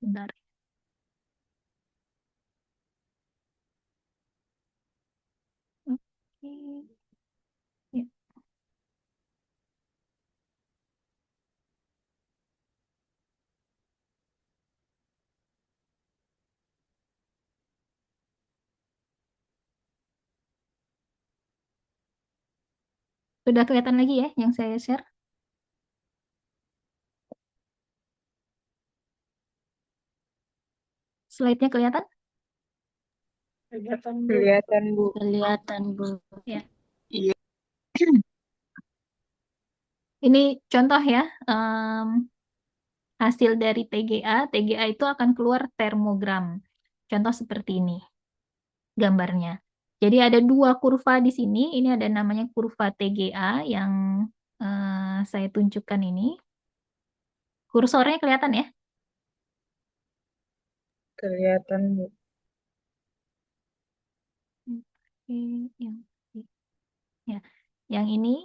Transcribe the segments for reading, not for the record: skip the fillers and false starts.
Bentar. Oke. Ya. Sudah kelihatan lagi ya yang saya share? Slide-nya kelihatan? Kelihatan, Bu. Kelihatan, Bu. Kelihatan, Bu. Ya. Iya. Ini contoh ya, hasil dari TGA. TGA itu akan keluar termogram. Contoh seperti ini gambarnya. Jadi ada dua kurva di sini. Ini ada namanya kurva TGA yang saya tunjukkan ini. Kursornya kelihatan ya? Kelihatan, Bu. Oke, yang ya, yang ini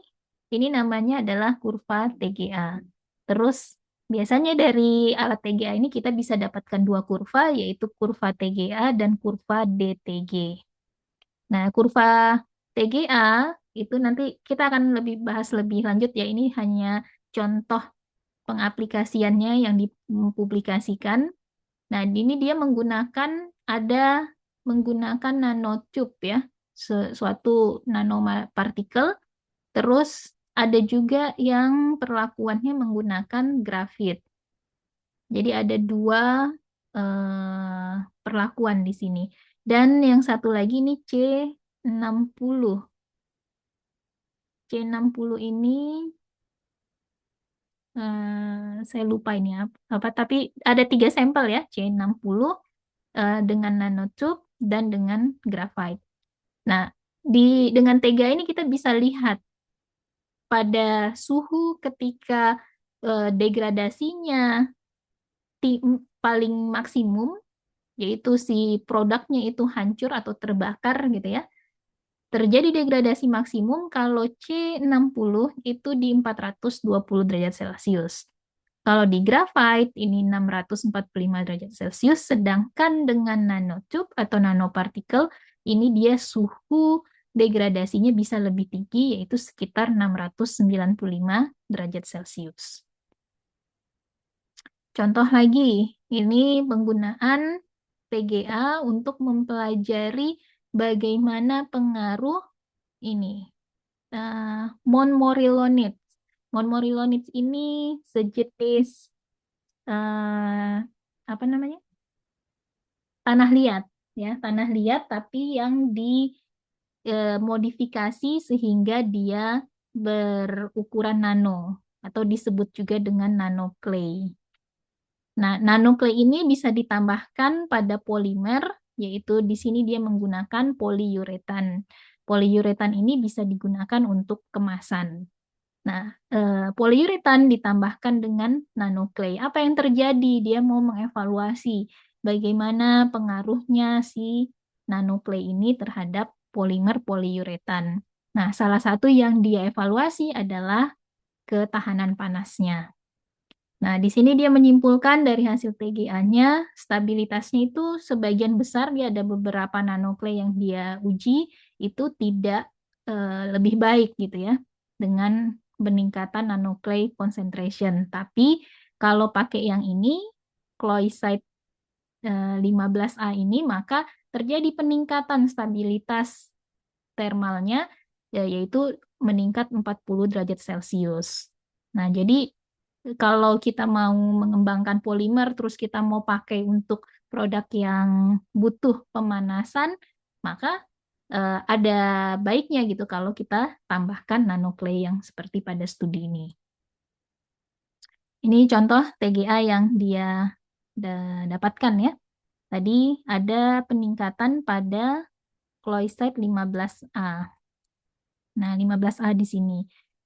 namanya adalah kurva TGA. Terus biasanya dari alat TGA ini kita bisa dapatkan dua kurva, yaitu kurva TGA dan kurva DTG. Nah, kurva TGA itu nanti kita akan lebih bahas lebih lanjut ya. Ini hanya contoh pengaplikasiannya yang dipublikasikan. Nah, ini dia ada menggunakan nanotube ya, suatu nanopartikel. Terus ada juga yang perlakuannya menggunakan grafit. Jadi ada dua perlakuan di sini. Dan yang satu lagi ini C60. C60 ini saya lupa ini apa, tapi ada tiga sampel ya, C60 dengan nanotube dan dengan graphite. Nah, dengan Tega ini kita bisa lihat pada suhu ketika degradasinya paling maksimum, yaitu si produknya itu hancur atau terbakar gitu ya. Terjadi degradasi maksimum kalau C60 itu di 420 derajat Celcius. Kalau di graphite ini 645 derajat Celcius, sedangkan dengan nanotube atau nanopartikel ini dia suhu degradasinya bisa lebih tinggi, yaitu sekitar 695 derajat Celcius. Contoh lagi, ini penggunaan PGA untuk mempelajari bagaimana pengaruh ini Montmorillonite. Montmorillonite ini sejenis apa namanya? Tanah liat ya, tanah liat tapi yang dimodifikasi sehingga dia berukuran nano atau disebut juga dengan nano clay. Nah, nano clay ini bisa ditambahkan pada polimer, yaitu di sini dia menggunakan poliuretan. Poliuretan ini bisa digunakan untuk kemasan. Nah, poliuretan ditambahkan dengan nanoclay. Apa yang terjadi? Dia mau mengevaluasi bagaimana pengaruhnya si nanoclay ini terhadap polimer poliuretan. Nah, salah satu yang dia evaluasi adalah ketahanan panasnya. Nah, di sini dia menyimpulkan dari hasil TGA-nya, stabilitasnya itu sebagian besar dia ada beberapa nanoclay yang dia uji, itu tidak lebih baik gitu ya, dengan peningkatan nanoclay concentration. Tapi kalau pakai yang ini, Cloysite 15A ini, maka terjadi peningkatan stabilitas termalnya, yaitu meningkat 40 derajat Celcius. Nah, jadi kalau kita mau mengembangkan polimer, terus kita mau pakai untuk produk yang butuh pemanasan, maka ada baiknya gitu kalau kita tambahkan nanoclay yang seperti pada studi ini. Ini contoh TGA yang dia dapatkan ya. Tadi ada peningkatan pada Cloysite 15A. Nah, 15A di sini.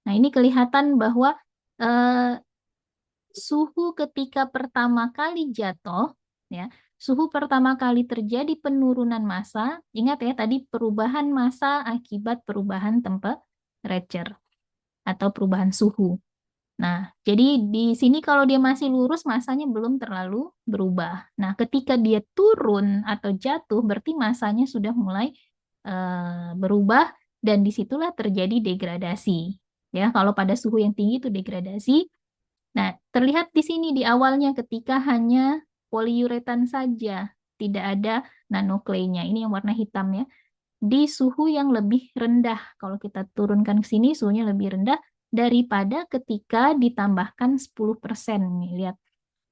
Nah, ini kelihatan bahwa suhu ketika pertama kali jatuh, ya, suhu pertama kali terjadi penurunan massa, ingat ya tadi perubahan massa akibat perubahan temperature atau perubahan suhu. Nah, jadi di sini kalau dia masih lurus, masanya belum terlalu berubah. Nah, ketika dia turun atau jatuh, berarti masanya sudah mulai berubah dan disitulah terjadi degradasi. Ya, kalau pada suhu yang tinggi itu degradasi. Nah, terlihat di sini di awalnya ketika hanya poliuretan saja, tidak ada nanoklaynya. Ini yang warna hitam ya. Di suhu yang lebih rendah. Kalau kita turunkan ke sini, suhunya lebih rendah daripada ketika ditambahkan 10%. Nih, lihat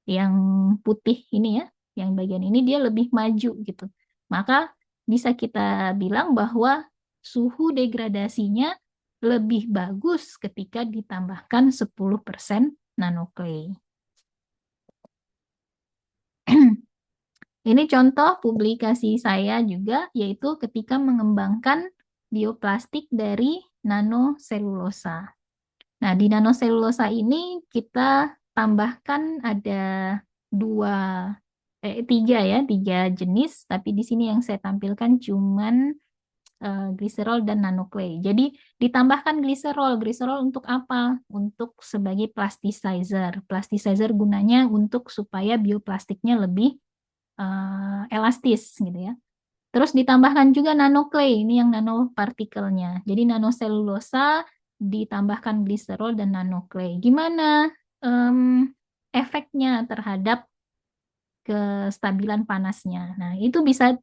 yang putih ini ya, yang bagian ini dia lebih maju gitu. Maka bisa kita bilang bahwa suhu degradasinya lebih bagus ketika ditambahkan 10% nanoklay. Ini contoh publikasi saya juga, yaitu ketika mengembangkan bioplastik dari nanoselulosa. Nah, di nanoselulosa ini kita tambahkan ada tiga jenis, tapi di sini yang saya tampilkan cuman gliserol dan nanoclay. Jadi ditambahkan gliserol. Gliserol untuk apa? Untuk sebagai plasticizer. Plasticizer gunanya untuk supaya bioplastiknya lebih elastis gitu ya. Terus ditambahkan juga nanoclay, ini yang nanopartikelnya. Jadi nanoselulosa ditambahkan gliserol dan nanoclay. Gimana efeknya terhadap kestabilan panasnya? Nah, itu bisa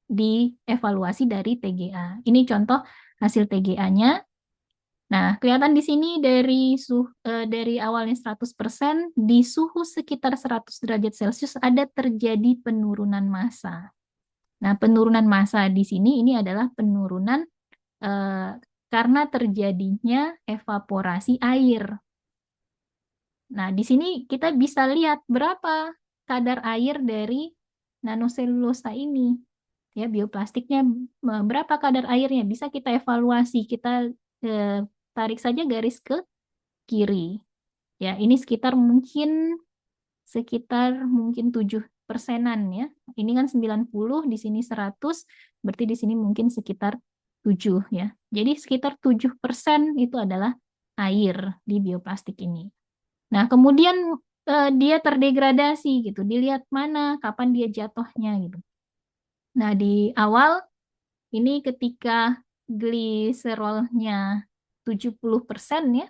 dievaluasi dari TGA. Ini contoh hasil TGA-nya. Nah, kelihatan di sini dari awalnya 100%, di suhu sekitar 100 derajat Celcius ada terjadi penurunan massa. Nah, penurunan massa di sini ini adalah penurunan karena terjadinya evaporasi air. Nah, di sini kita bisa lihat berapa kadar air dari nanoselulosa ini. Ya, bioplastiknya berapa kadar airnya bisa kita evaluasi. Kita tarik saja garis ke kiri. Ya, ini sekitar mungkin 7%-an ya. Ini kan 90, di sini 100, berarti di sini mungkin sekitar 7 ya. Jadi sekitar 7% itu adalah air di bioplastik ini. Nah, kemudian dia terdegradasi gitu. Dilihat mana, kapan dia jatuhnya gitu. Nah, di awal ini ketika gliserolnya 70% ya,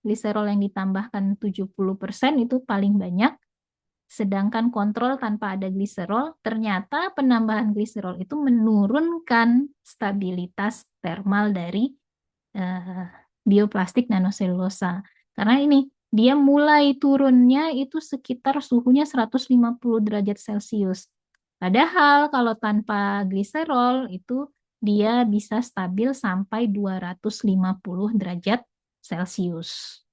gliserol yang ditambahkan 70% itu paling banyak. Sedangkan kontrol tanpa ada gliserol, ternyata penambahan gliserol itu menurunkan stabilitas termal dari bioplastik nanoselulosa. Karena ini, dia mulai turunnya itu sekitar suhunya 150 derajat Celcius. Padahal kalau tanpa gliserol itu dia bisa stabil sampai 250 derajat Celcius.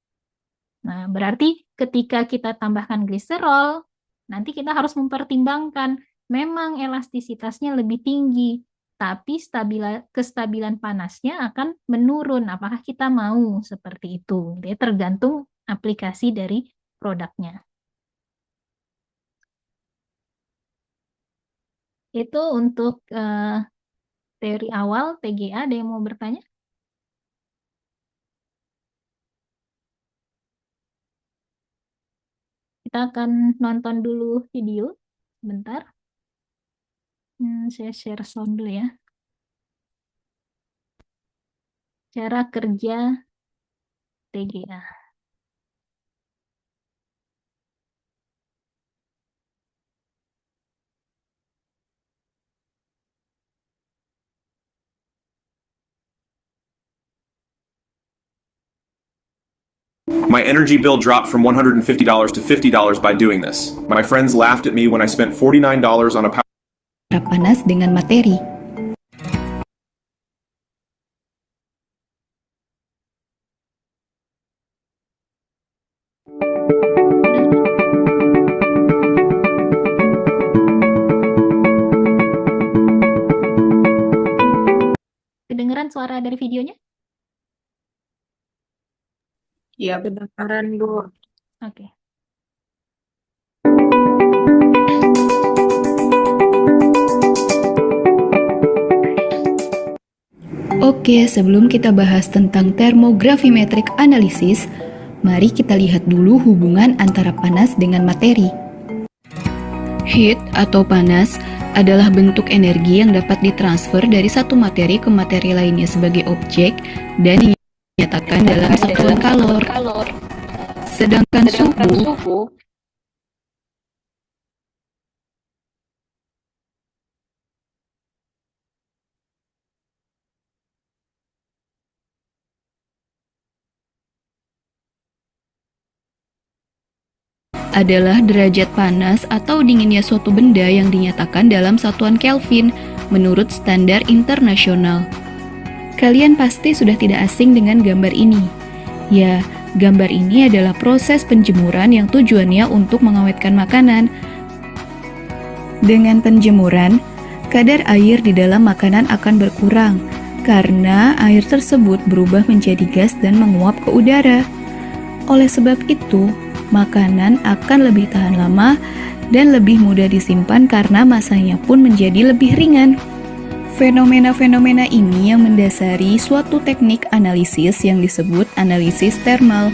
Nah, berarti ketika kita tambahkan gliserol, nanti kita harus mempertimbangkan memang elastisitasnya lebih tinggi, tapi kestabilan panasnya akan menurun. Apakah kita mau seperti itu? Dia tergantung aplikasi dari produknya. Itu untuk teori awal TGA. Ada yang mau bertanya? Kita akan nonton dulu video sebentar. Saya share sound dulu ya. Cara kerja TGA. My energy bill dropped from $150 to $50 by doing this. My friends laughed at me when I spent $49 on a power panas dengan materi. Kedengeran suara dari videonya? Iya, kedengaran, Bu. Oke. Oke, sebelum kita bahas tentang thermogravimetric analysis, Mari kita lihat dulu hubungan antara panas dengan materi. Heat atau panas adalah bentuk energi yang dapat ditransfer dari satu materi ke materi lainnya sebagai objek dan dinyatakan dalam satuan kalor. Sedangkan suhu adalah derajat panas atau dinginnya suatu benda yang dinyatakan dalam satuan Kelvin menurut standar internasional. Kalian pasti sudah tidak asing dengan gambar ini. Ya, gambar ini adalah proses penjemuran yang tujuannya untuk mengawetkan makanan. Dengan penjemuran, kadar air di dalam makanan akan berkurang karena air tersebut berubah menjadi gas dan menguap ke udara. Oleh sebab itu, makanan akan lebih tahan lama dan lebih mudah disimpan karena masanya pun menjadi lebih ringan. Fenomena-fenomena ini yang mendasari suatu teknik analisis yang disebut analisis termal.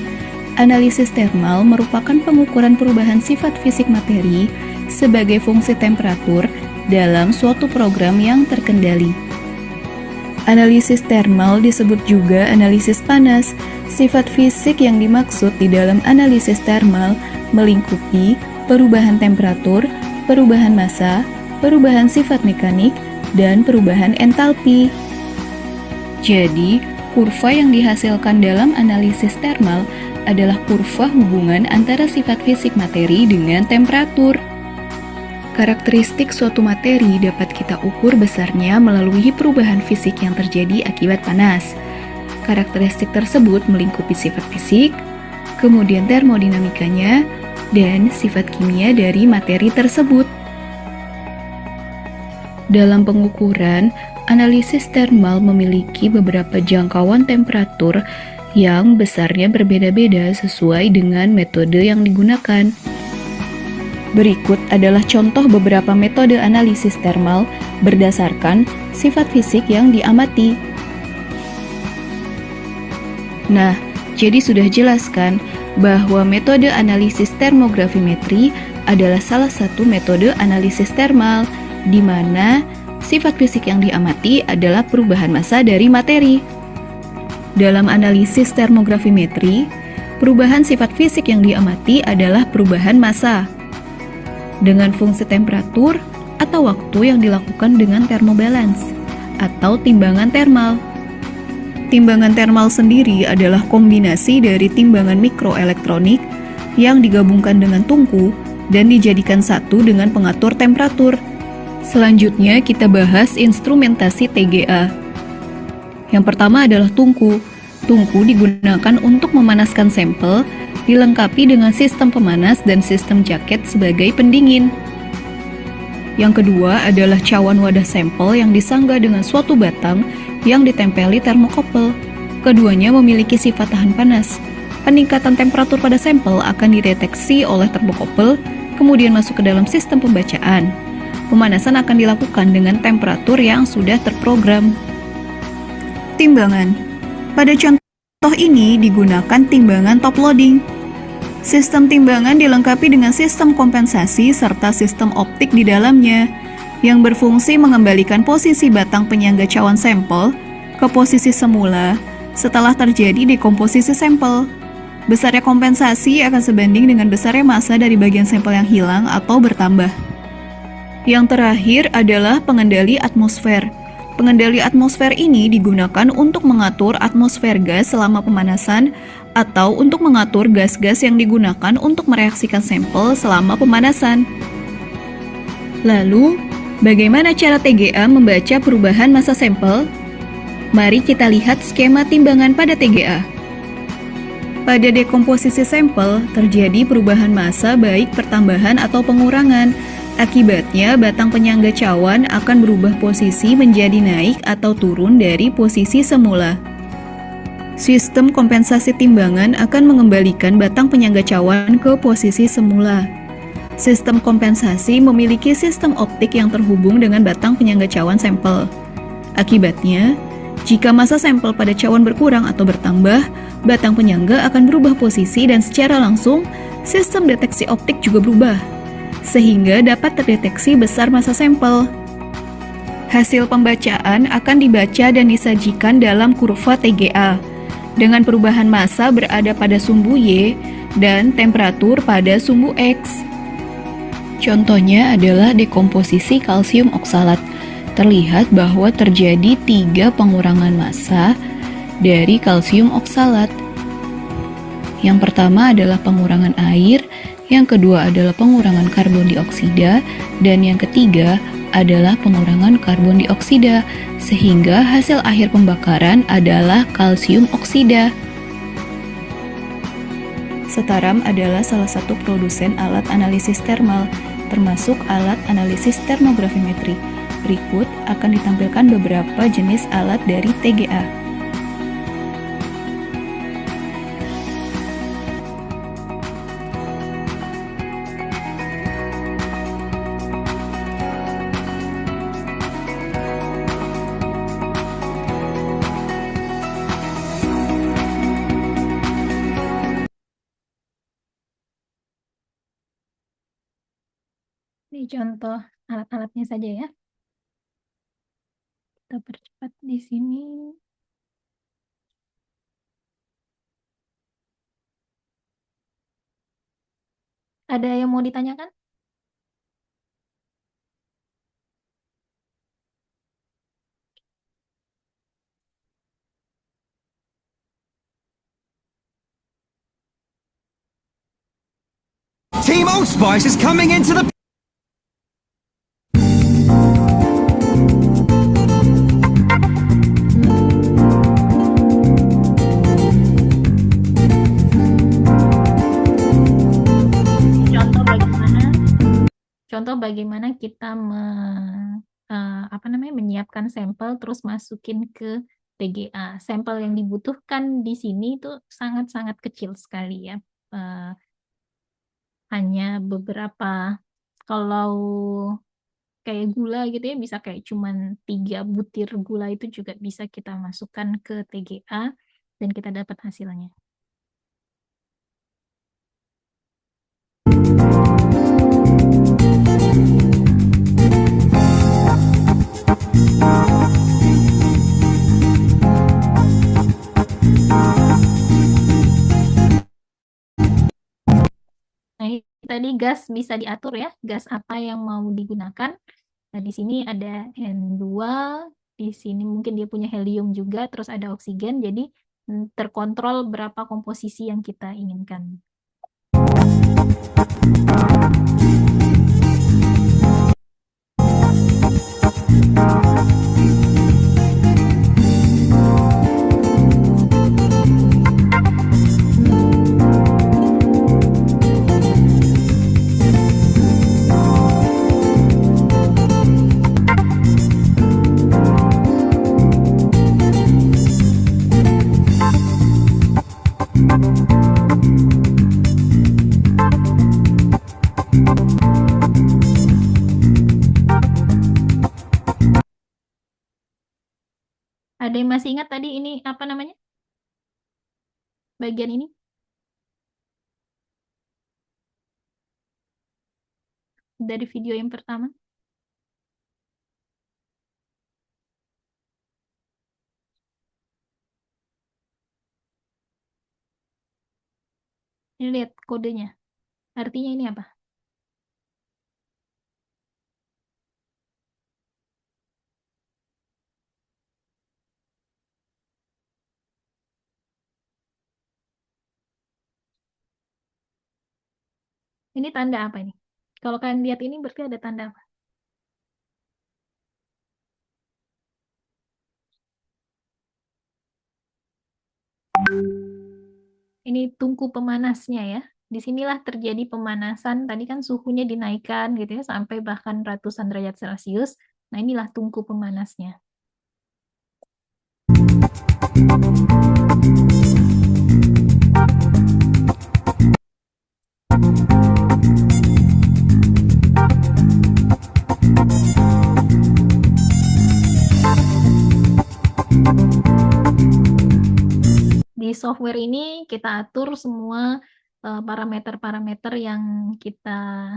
Analisis termal merupakan pengukuran perubahan sifat fisik materi sebagai fungsi temperatur dalam suatu program yang terkendali. Analisis termal disebut juga analisis panas. Sifat fisik yang dimaksud di dalam analisis termal melingkupi perubahan temperatur, perubahan massa, perubahan sifat mekanik, dan perubahan entalpi. Jadi, kurva yang dihasilkan dalam analisis termal adalah kurva hubungan antara sifat fisik materi dengan temperatur. Karakteristik suatu materi dapat kita ukur besarnya melalui perubahan fisik yang terjadi akibat panas. Karakteristik tersebut melingkupi sifat fisik, kemudian termodinamikanya, dan sifat kimia dari materi tersebut. Dalam pengukuran, analisis termal memiliki beberapa jangkauan temperatur yang besarnya berbeda-beda sesuai dengan metode yang digunakan. Berikut adalah contoh beberapa metode analisis termal berdasarkan sifat fisik yang diamati. Nah, jadi sudah jelas kan bahwa metode analisis termografimetri adalah salah satu metode analisis termal di mana sifat fisik yang diamati adalah perubahan massa dari materi. Dalam analisis termografimetri, perubahan sifat fisik yang diamati adalah perubahan massa dengan fungsi temperatur atau waktu yang dilakukan dengan thermobalance atau timbangan termal. Timbangan termal sendiri adalah kombinasi dari timbangan mikroelektronik yang digabungkan dengan tungku dan dijadikan satu dengan pengatur temperatur. Selanjutnya kita bahas instrumentasi TGA. Yang pertama adalah tungku. Tungku digunakan untuk memanaskan sampel, dilengkapi dengan sistem pemanas dan sistem jaket sebagai pendingin. Yang kedua adalah cawan wadah sampel yang disanggah dengan suatu batang yang ditempeli termokopel. Keduanya memiliki sifat tahan panas. Peningkatan temperatur pada sampel akan dideteksi oleh termokopel, kemudian masuk ke dalam sistem pembacaan. Pemanasan akan dilakukan dengan temperatur yang sudah terprogram. Timbangan. Pada contoh ini digunakan timbangan top loading. Sistem timbangan dilengkapi dengan sistem kompensasi serta sistem optik di dalamnya yang berfungsi mengembalikan posisi batang penyangga cawan sampel ke posisi semula setelah terjadi dekomposisi sampel. Besarnya kompensasi akan sebanding dengan besarnya massa dari bagian sampel yang hilang atau bertambah. Yang terakhir adalah pengendali atmosfer. Pengendali atmosfer ini digunakan untuk mengatur atmosfer gas selama pemanasan atau untuk mengatur gas-gas yang digunakan untuk mereaksikan sampel selama pemanasan. Lalu, bagaimana cara TGA membaca perubahan massa sampel? Mari kita lihat skema timbangan pada TGA. Pada dekomposisi sampel, terjadi perubahan massa baik pertambahan atau pengurangan. Akibatnya, batang penyangga cawan akan berubah posisi menjadi naik atau turun dari posisi semula. Sistem kompensasi timbangan akan mengembalikan batang penyangga cawan ke posisi semula. Sistem kompensasi memiliki sistem optik yang terhubung dengan batang penyangga cawan sampel. Akibatnya, Jika massa sampel pada cawan berkurang atau bertambah, batang penyangga akan berubah posisi dan secara langsung sistem deteksi optik juga berubah, sehingga dapat terdeteksi besar massa sampel. Hasil pembacaan akan dibaca dan disajikan dalam kurva TGA, dengan perubahan massa berada pada sumbu Y dan temperatur pada sumbu X. Contohnya adalah dekomposisi kalsium oksalat. Terlihat bahwa terjadi 3 pengurangan massa dari kalsium oksalat. Yang pertama adalah pengurangan air, yang kedua adalah pengurangan karbon dioksida, dan yang ketiga adalah pengurangan karbon dioksida, sehingga hasil akhir pembakaran adalah kalsium oksida. Setaram adalah salah satu produsen alat analisis termal, termasuk alat analisis termografimetri. Berikut akan ditampilkan beberapa jenis alat dari TGA. Ini contoh alat-alatnya saja ya. Kita percepat di sini. Ada yang mau ditanyakan? Team Old Spice is coming into the... Contoh bagaimana kita menyiapkan sampel terus masukin ke TGA. Sampel yang dibutuhkan di sini itu sangat-sangat kecil sekali ya. Hanya beberapa, kalau kayak gula gitu ya, bisa kayak cuman 3 butir gula itu juga bisa kita masukkan ke TGA dan kita dapat hasilnya. Nah, tadi gas bisa diatur ya, gas apa yang mau digunakan. Nah, di sini ada N2, di sini mungkin dia punya helium juga, terus ada oksigen, jadi terkontrol berapa komposisi yang kita inginkan. Ada yang masih ingat tadi ini apa namanya? Bagian ini? Dari video yang pertama. Ini lihat kodenya. Artinya ini apa? Ini tanda apa ini? Kalau kalian lihat ini berarti ada tanda apa? Ini tungku pemanasnya ya. Disinilah terjadi pemanasan. Tadi kan suhunya dinaikkan gitu ya sampai bahkan ratusan derajat Celcius. Nah, inilah tungku pemanasnya. software ini kita atur semua parameter-parameter yang kita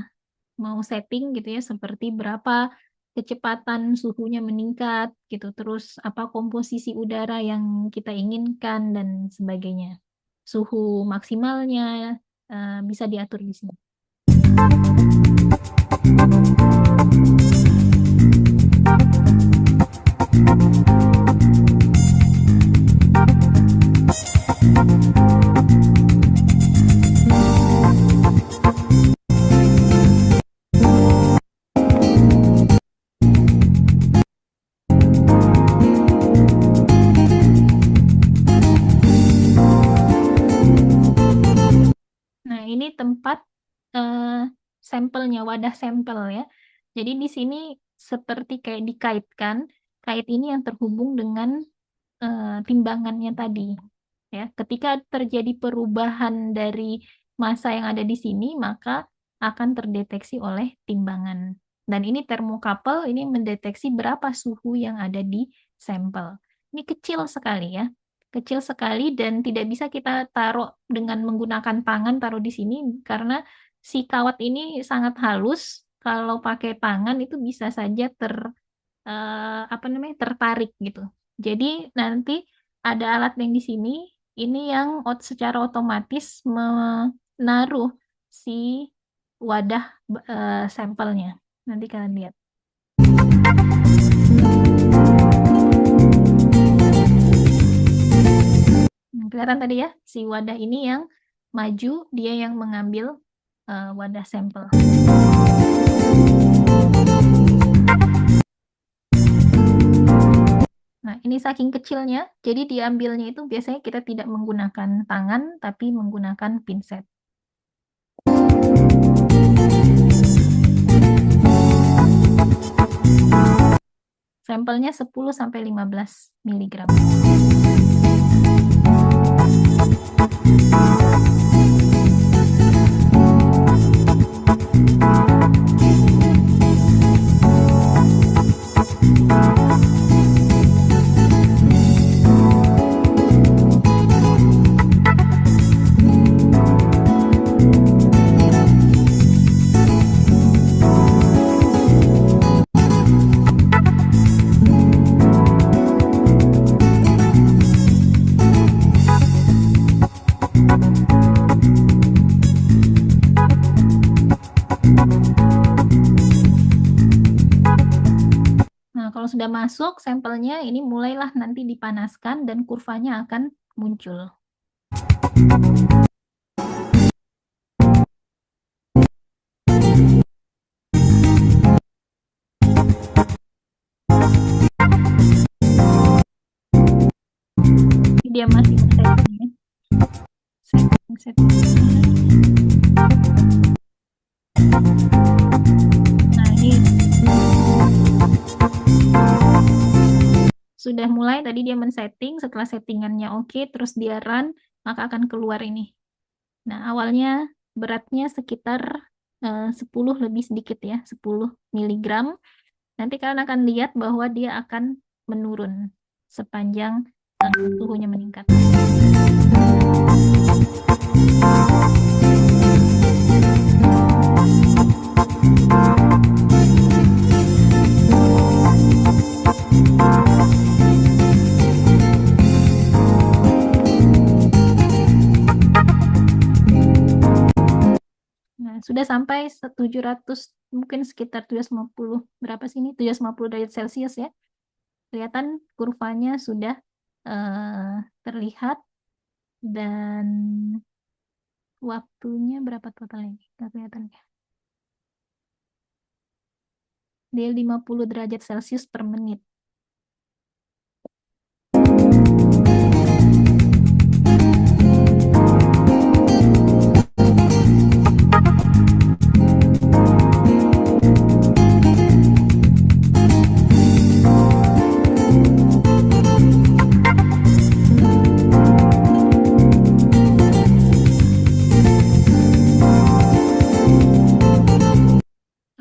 mau setting gitu ya, seperti berapa kecepatan suhunya meningkat gitu, terus apa komposisi udara yang kita inginkan dan sebagainya. Suhu maksimalnya bisa diatur di sini. Nah, ini tempat sampelnya, wadah sampel ya. Jadi di sini seperti kayak dikaitkan, kait ini yang terhubung dengan timbangannya tadi. Ya, ketika terjadi perubahan dari massa yang ada di sini, maka akan terdeteksi oleh timbangan. Dan ini termokapel, ini mendeteksi berapa suhu yang ada di sampel. Ini kecil sekali ya. Kecil sekali dan tidak bisa kita taruh dengan menggunakan tangan taruh di sini karena si kawat ini sangat halus. Kalau pakai tangan itu bisa saja tertarik gitu. Jadi nanti ada alat yang di sini, ini yang secara otomatis menaruh si wadah sampelnya. Nanti kalian lihat. Kelihatan tadi ya, si wadah ini yang maju, dia yang mengambil wadah sampel. Nah, ini saking kecilnya, jadi diambilnya itu biasanya kita tidak menggunakan tangan, tapi menggunakan pinset. Sampelnya 10-15 mg. Nah, kalau sudah masuk sampelnya, ini mulailah nanti dipanaskan dan kurvanya akan muncul. Dia masih setting ya. Setting. Nah, ini sudah mulai tadi dia men-setting, setelah settingannya oke, terus dia run, maka akan keluar ini. Nah, awalnya beratnya sekitar 10 lebih sedikit ya, 10 mg. Nanti kalian akan lihat bahwa dia akan menurun sepanjang suhunya meningkat. Nah, sudah sampai 700, mungkin sekitar 750, berapa sih ini? 750 derajat Celcius ya. Kelihatan kurvanya sudah terlihat dan waktunya berapa totalnya? Nggak kelihatan ya. Dia 50 derajat Celcius per menit.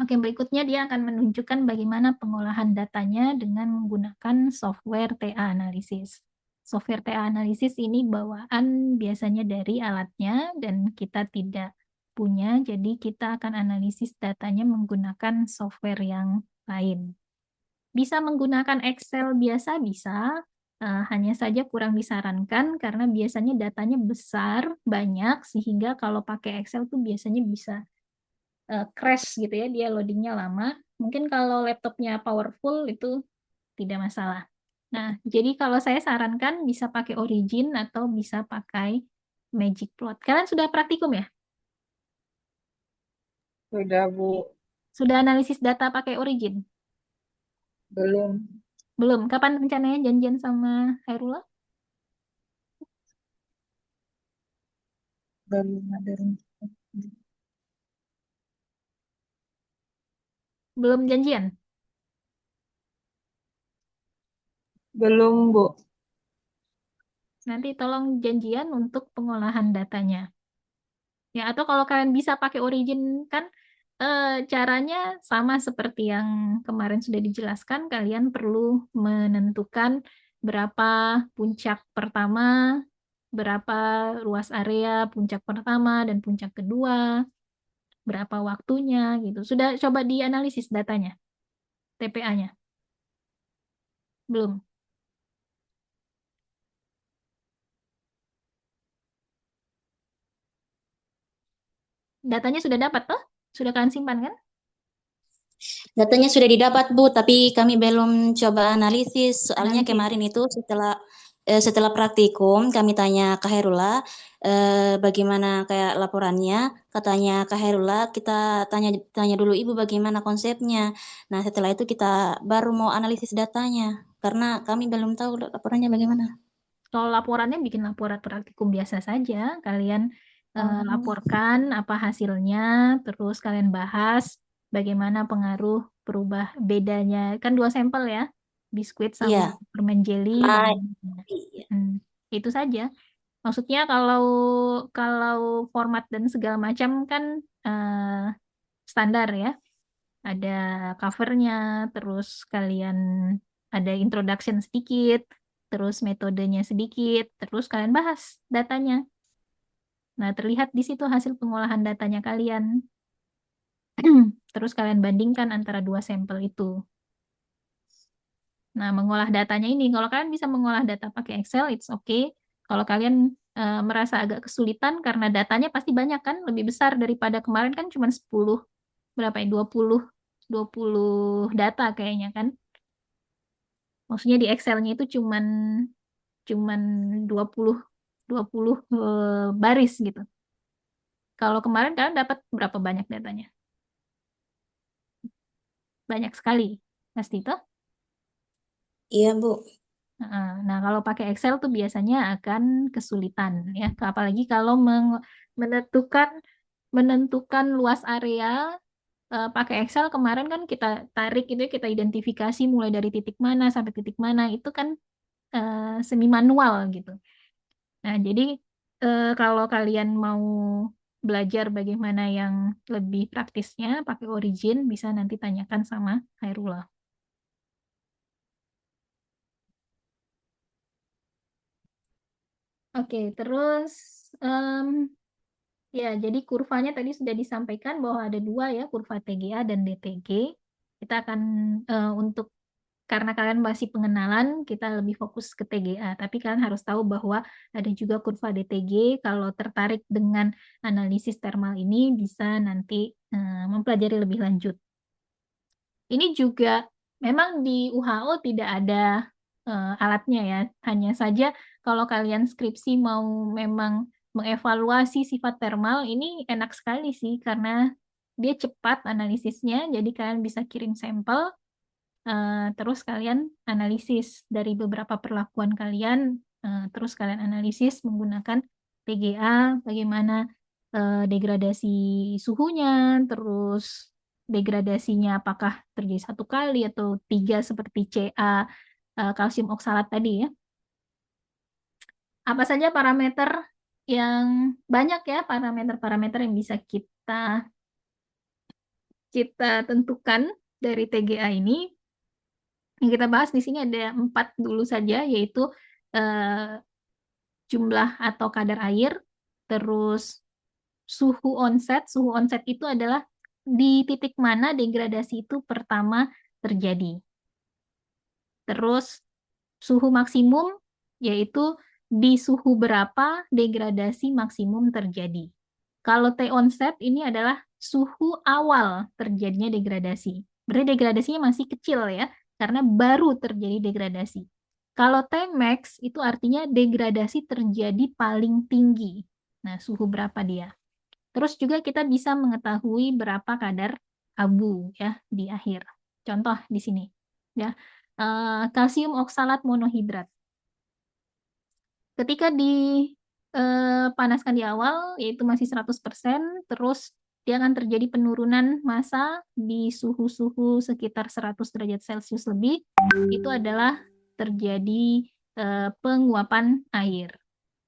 Oke, berikutnya dia akan menunjukkan bagaimana pengolahan datanya dengan menggunakan software TA Analysis. software TA analisis ini bawaan biasanya dari alatnya dan kita tidak punya, jadi kita akan analisis datanya menggunakan software yang lain. Bisa menggunakan Excel biasa, bisa. Hanya saja kurang disarankan karena biasanya datanya besar, banyak, sehingga kalau pakai Excel tuh biasanya bisa crash gitu ya, dia loadingnya lama. Mungkin kalau laptopnya powerful itu tidak masalah. Nah, jadi kalau saya sarankan bisa pakai Origin atau bisa pakai Magicplot. Kalian sudah praktikum ya? Sudah, Bu. Sudah analisis data pakai Origin? Belum. Belum. Kapan rencananya janjian sama Hairullah? Belum ada rencana. Belum janjian? Belum, Bu. Nanti tolong janjian untuk pengolahan datanya. Ya, atau kalau kalian bisa pakai Origin kan caranya sama seperti yang kemarin sudah dijelaskan, kalian perlu menentukan berapa puncak pertama, berapa luas area puncak pertama dan puncak kedua, berapa waktunya gitu. Sudah coba dianalisis datanya, TPA-nya? Belum. Datanya sudah dapat toh? Sudah kalian simpan kan? Datanya sudah didapat, Bu, tapi kami belum coba analisis. Soalnya Analisis. kemarin itu setelah praktikum kami tanya Kak Hairullah bagaimana kayak laporannya. Katanya Kak Hairullah, kita tanya dulu Ibu bagaimana konsepnya. Nah, setelah itu kita baru mau analisis datanya karena kami belum tahu laporannya bagaimana. Kalau laporannya bikin laporan praktikum biasa saja. Kalian Oh. laporkan apa hasilnya, terus kalian bahas bagaimana pengaruh bedanya. Kan 2 sampel ya, biskuit sama Iya. permen jelly. Nah, bagaimana. iya. Itu saja. Maksudnya kalau format dan segala macam kan standar ya. Ada covernya, terus kalian ada introduction sedikit, terus metodenya sedikit, terus kalian bahas datanya. Nah, terlihat di situ hasil pengolahan datanya kalian. Terus kalian bandingkan antara 2 sampel itu. Nah, mengolah datanya ini, kalau kalian bisa mengolah data pakai Excel, it's okay. Kalau kalian merasa agak kesulitan karena datanya pasti banyak kan, lebih besar daripada kemarin kan cuma 10, berapa ya, 20 data kayaknya kan. Maksudnya di Excel-nya itu cuman 20 baris gitu. Kalau kemarin kalian dapat berapa banyak datanya? Banyak sekali, pasti itu. Iya, Bu. Nah, kalau pakai Excel tuh biasanya akan kesulitan ya, apalagi kalau menentukan luas area pakai Excel kemarin kan kita tarik itu kita identifikasi mulai dari titik mana sampai titik mana itu kan semi manual gitu. Nah, jadi kalau kalian mau belajar bagaimana yang lebih praktisnya pakai Origin bisa nanti tanyakan sama Hairullah. Oke, terus ya, jadi kurvanya tadi sudah disampaikan bahwa ada 2 ya, kurva TGA dan DTG. Kita akan karena kalian masih pengenalan, kita lebih fokus ke TGA. Tapi kalian harus tahu bahwa ada juga kurva DTG. Kalau tertarik dengan analisis thermal ini, bisa nanti mempelajari lebih lanjut. Ini juga memang di WHO tidak ada alatnya ya. Hanya saja kalau kalian skripsi mau memang mengevaluasi sifat thermal, ini enak sekali sih karena dia cepat analisisnya. Jadi kalian bisa kirim sampel, terus kalian analisis dari beberapa perlakuan kalian, terus kalian analisis menggunakan TGA, bagaimana degradasi suhunya, terus degradasinya apakah terjadi 1 kali atau 3 seperti Ca, kalsium oksalat tadi ya. Apa saja parameter yang banyak ya, parameter-parameter yang bisa kita tentukan dari TGA ini. Yang kita bahas di sini ada 4 dulu saja, yaitu jumlah atau kadar air, terus suhu onset. Suhu onset itu adalah di titik mana degradasi itu pertama terjadi. Terus suhu maksimum, yaitu di suhu berapa degradasi maksimum terjadi. Kalau T onset ini adalah suhu awal terjadinya degradasi. Berarti degradasinya masih kecil ya, karena baru terjadi degradasi. Kalau T max itu artinya degradasi terjadi paling tinggi. Nah, suhu berapa dia? Terus juga kita bisa mengetahui berapa kadar abu ya di akhir. Contoh di sini ya. Kalsium oksalat monohidrat. Ketika dipanaskan di awal, yaitu masih 100%, terus dia akan terjadi penurunan massa di suhu-suhu sekitar 100 derajat Celcius lebih, itu adalah terjadi penguapan air.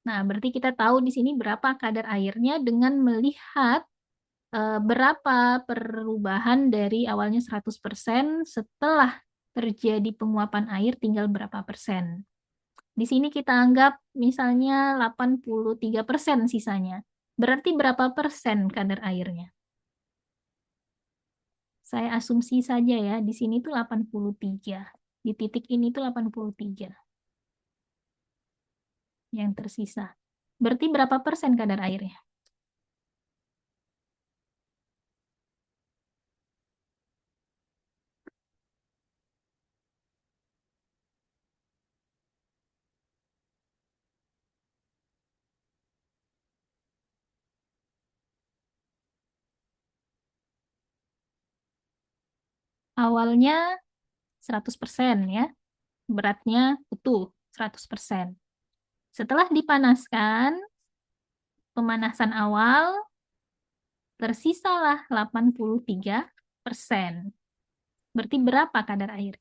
Nah, berarti kita tahu di sini berapa kadar airnya dengan melihat berapa perubahan dari awalnya 100% setelah terjadi penguapan air tinggal berapa persen. Di sini kita anggap misalnya 83% sisanya. Berarti berapa persen kadar airnya? Saya asumsi saja ya, di sini tuh 83. Di titik ini tuh 83. Yang tersisa. Berarti berapa persen kadar airnya? Awalnya 100% ya. Beratnya utuh 100%. Setelah dipanaskan, pemanasan awal, tersisalah 83%. Berarti berapa kadar air?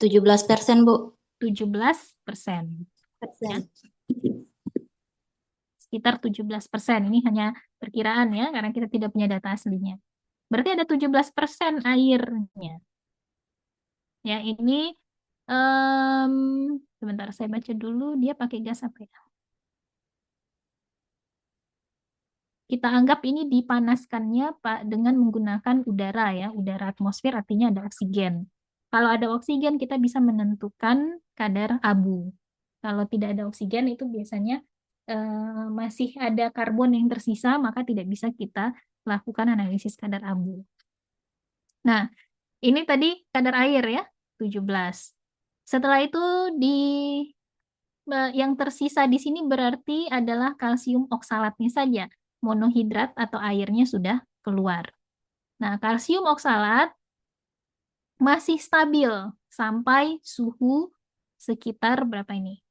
17%, Bu. 17%. Ya. Sekitar 17%. Ini hanya perkiraan ya, karena kita tidak punya data aslinya. Berarti ada 17% airnya. Ya, ini sebentar saya baca dulu dia pakai gas apa ya. Kita anggap ini dipanaskannya Pak dengan menggunakan udara ya, udara atmosfer artinya ada oksigen. Kalau ada oksigen kita bisa menentukan kadar abu. Kalau tidak ada oksigen itu biasanya masih ada karbon yang tersisa, maka tidak bisa kita lakukan analisis kadar abu. Nah, ini tadi kadar air ya, 17. Setelah itu yang tersisa di sini berarti adalah kalsium oksalatnya saja. Monohidrat atau airnya sudah keluar. Nah, kalsium oksalat masih stabil sampai suhu sekitar berapa ini?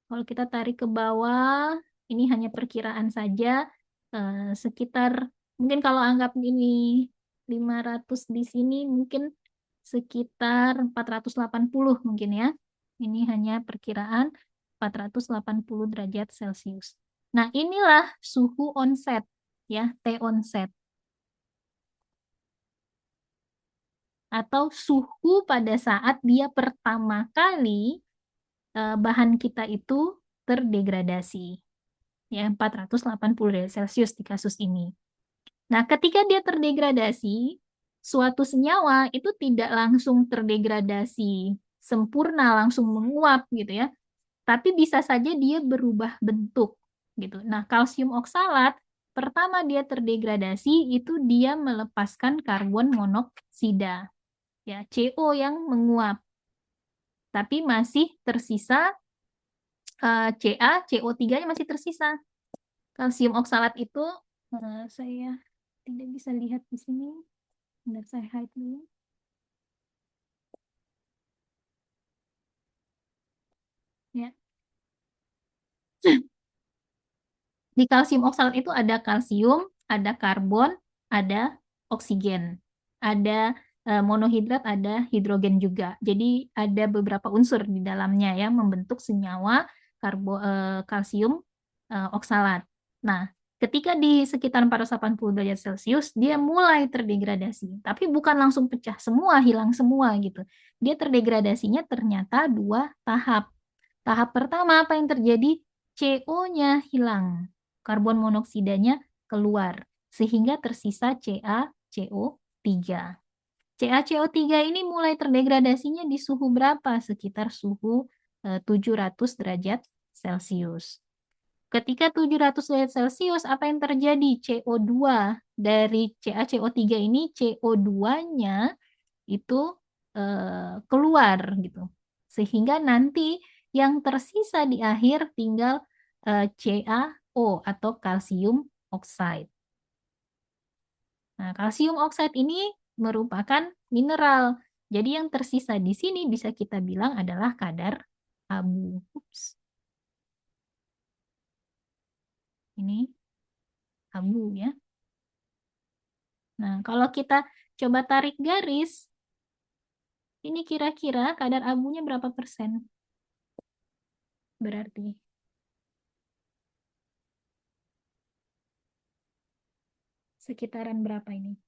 Kalau kita tarik ke bawah, ini hanya perkiraan saja, sekitar, mungkin kalau anggap ini 500 di sini, mungkin sekitar 480 mungkin ya. Ini hanya perkiraan 480 derajat Celcius. Nah, inilah suhu onset, ya, T onset. Atau suhu pada saat dia pertama kali bahan kita itu terdegradasi. Ya, 480 derajat Celcius di kasus ini. Nah, ketika dia terdegradasi, suatu senyawa itu tidak langsung terdegradasi sempurna, langsung menguap gitu ya. Tapi bisa saja dia berubah bentuk gitu. Nah, kalsium oksalat pertama dia terdegradasi itu dia melepaskan karbon monoksida. Ya, CO yang menguap. Tapi masih tersisa Ca, CO3-nya masih tersisa. Kalsium oksalat itu saya tidak bisa lihat di sini. Bentar saya hide dulu. Ya. Di kalsium oksalat itu ada kalsium, ada karbon, ada oksigen. Ada monohidrat, ada hidrogen juga. Jadi ada beberapa unsur di dalamnya yang membentuk senyawa kalsium oksalat. Nah, Ketika di sekitar 480 derajat Celcius, dia mulai terdegradasi. Tapi bukan langsung pecah semua, hilang semua gitu. Dia terdegradasinya ternyata 2 tahap. Tahap pertama apa yang terjadi? CO-nya hilang. Karbon monoksidanya keluar. Sehingga tersisa CaCO3. CaCO3 ini mulai terdegradasinya di suhu berapa? Sekitar suhu 700 derajat Celcius. Ketika 700 derajat Celcius, apa yang terjadi? CO2 dari CaCO3 ini, CO2-nya itu keluar gitu. Sehingga nanti yang tersisa di akhir tinggal CaO atau kalsium oxide. Nah, kalsium oxide ini merupakan mineral. Jadi yang tersisa di sini bisa kita bilang adalah kadar abu. Ups. Ini abu ya. Nah, kalau kita coba tarik garis, ini kira-kira kadar abunya berapa persen? Berarti sekitaran berapa ini?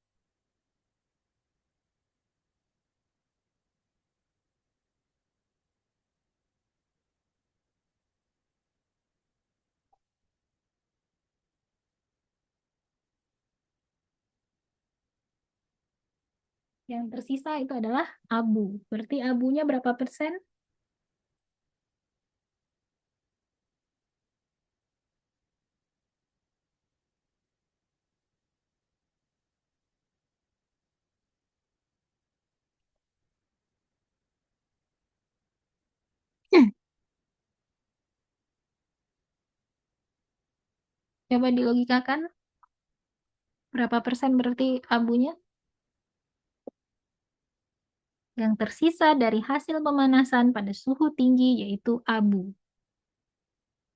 Yang tersisa itu adalah abu. Berarti abunya berapa persen? Coba dilogikakan. Berapa persen berarti abunya? Yang tersisa dari hasil pemanasan pada suhu tinggi yaitu abu.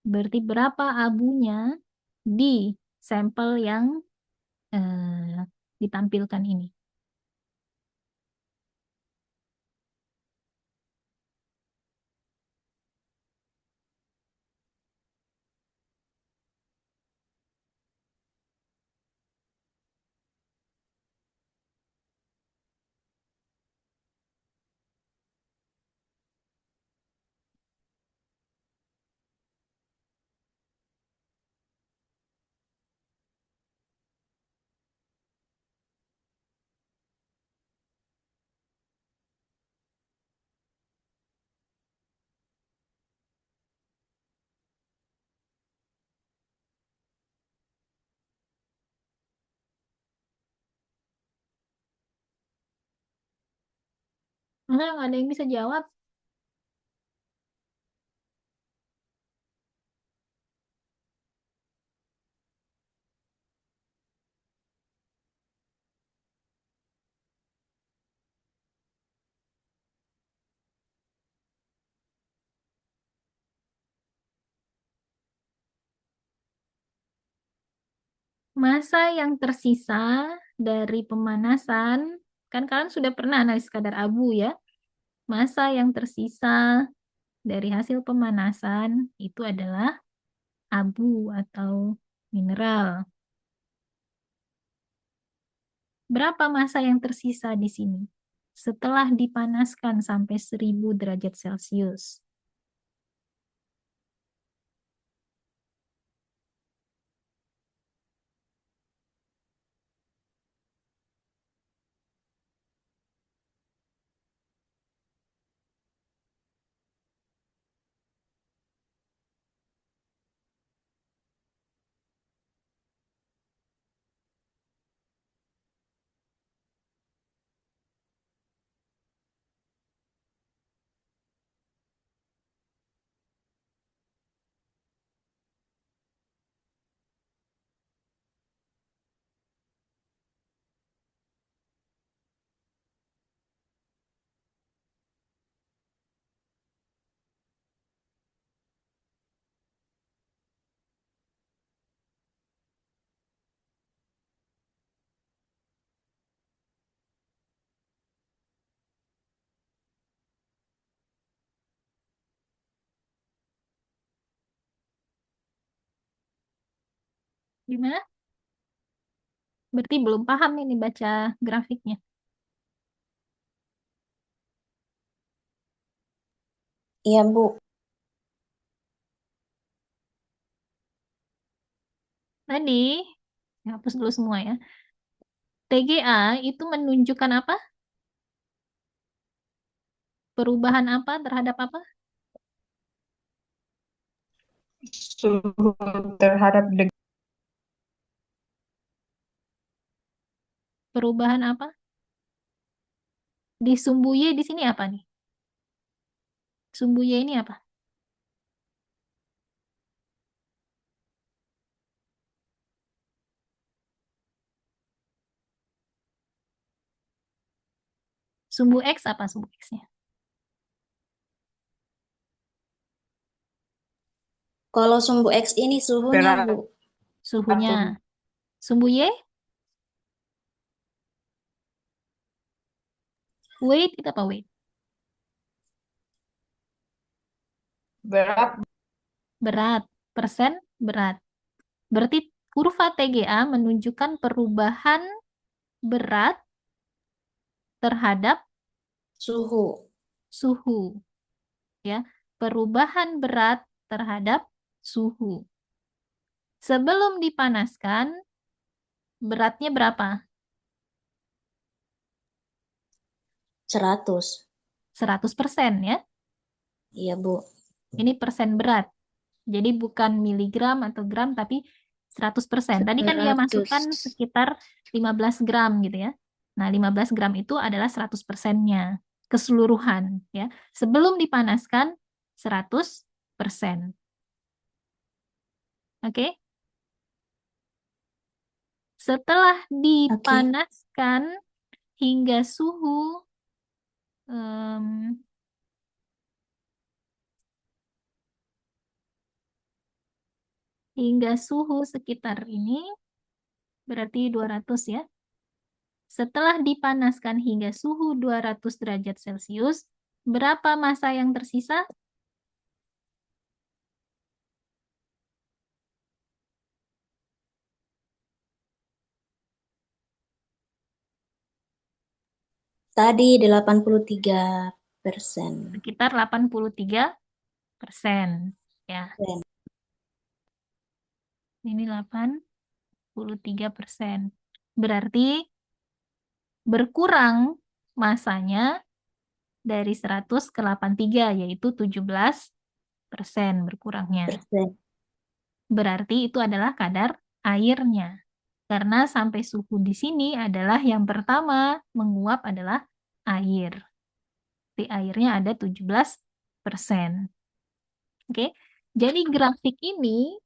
Berarti berapa abunya di sampel yang ditampilkan ini? Enggak ada yang bisa jawab. Massa yang tersisa dari pemanasan, kan kalian sudah pernah analisis kadar abu ya. Massa yang tersisa dari hasil pemanasan itu adalah abu atau mineral. Berapa massa yang tersisa di sini? Setelah dipanaskan sampai 1000 derajat Celcius. Gimana? Berarti belum paham ini baca grafiknya. Iya, Bu. Tadi, hapus dulu semua ya. TGA itu menunjukkan apa? Perubahan apa terhadap apa? Suhu terhadap Perubahan apa? Di sumbu Y di sini apa nih? Sumbu Y ini apa? Sumbu X apa sumbu X-nya? Kalau sumbu X ini suhunya, Bu. Suhunya. Sumbu Y? Weight itu apa weight? berat. Berat. Persen berat. Berarti kurva TGA menunjukkan perubahan berat terhadap Suhu. suhu. Ya, perubahan berat terhadap suhu. Sebelum dipanaskan, beratnya berapa? 100. 100% ya. Iya, Bu. Ini persen berat. Jadi bukan miligram atau gram, tapi 100%. Tadi kan dia 100. masukkan sekitar 15 gram gitu ya. Nah, 15 gram itu adalah 100%-nya. Keseluruhan ya. Sebelum dipanaskan, 100%. Oke? Setelah dipanaskan hingga suhu sekitar ini berarti 200 ya. Setelah dipanaskan hingga suhu 200 derajat Celcius, berapa massa yang tersisa? Tadi 83%. Sekitar 83%. Ya, ini 83%. Berarti berkurang masanya dari 100 ke 83, yaitu 17% berkurangnya. Berarti itu adalah kadar airnya. Karena sampai suhu di sini adalah yang pertama menguap adalah air. Di airnya ada 17%. Oke. Jadi grafik ini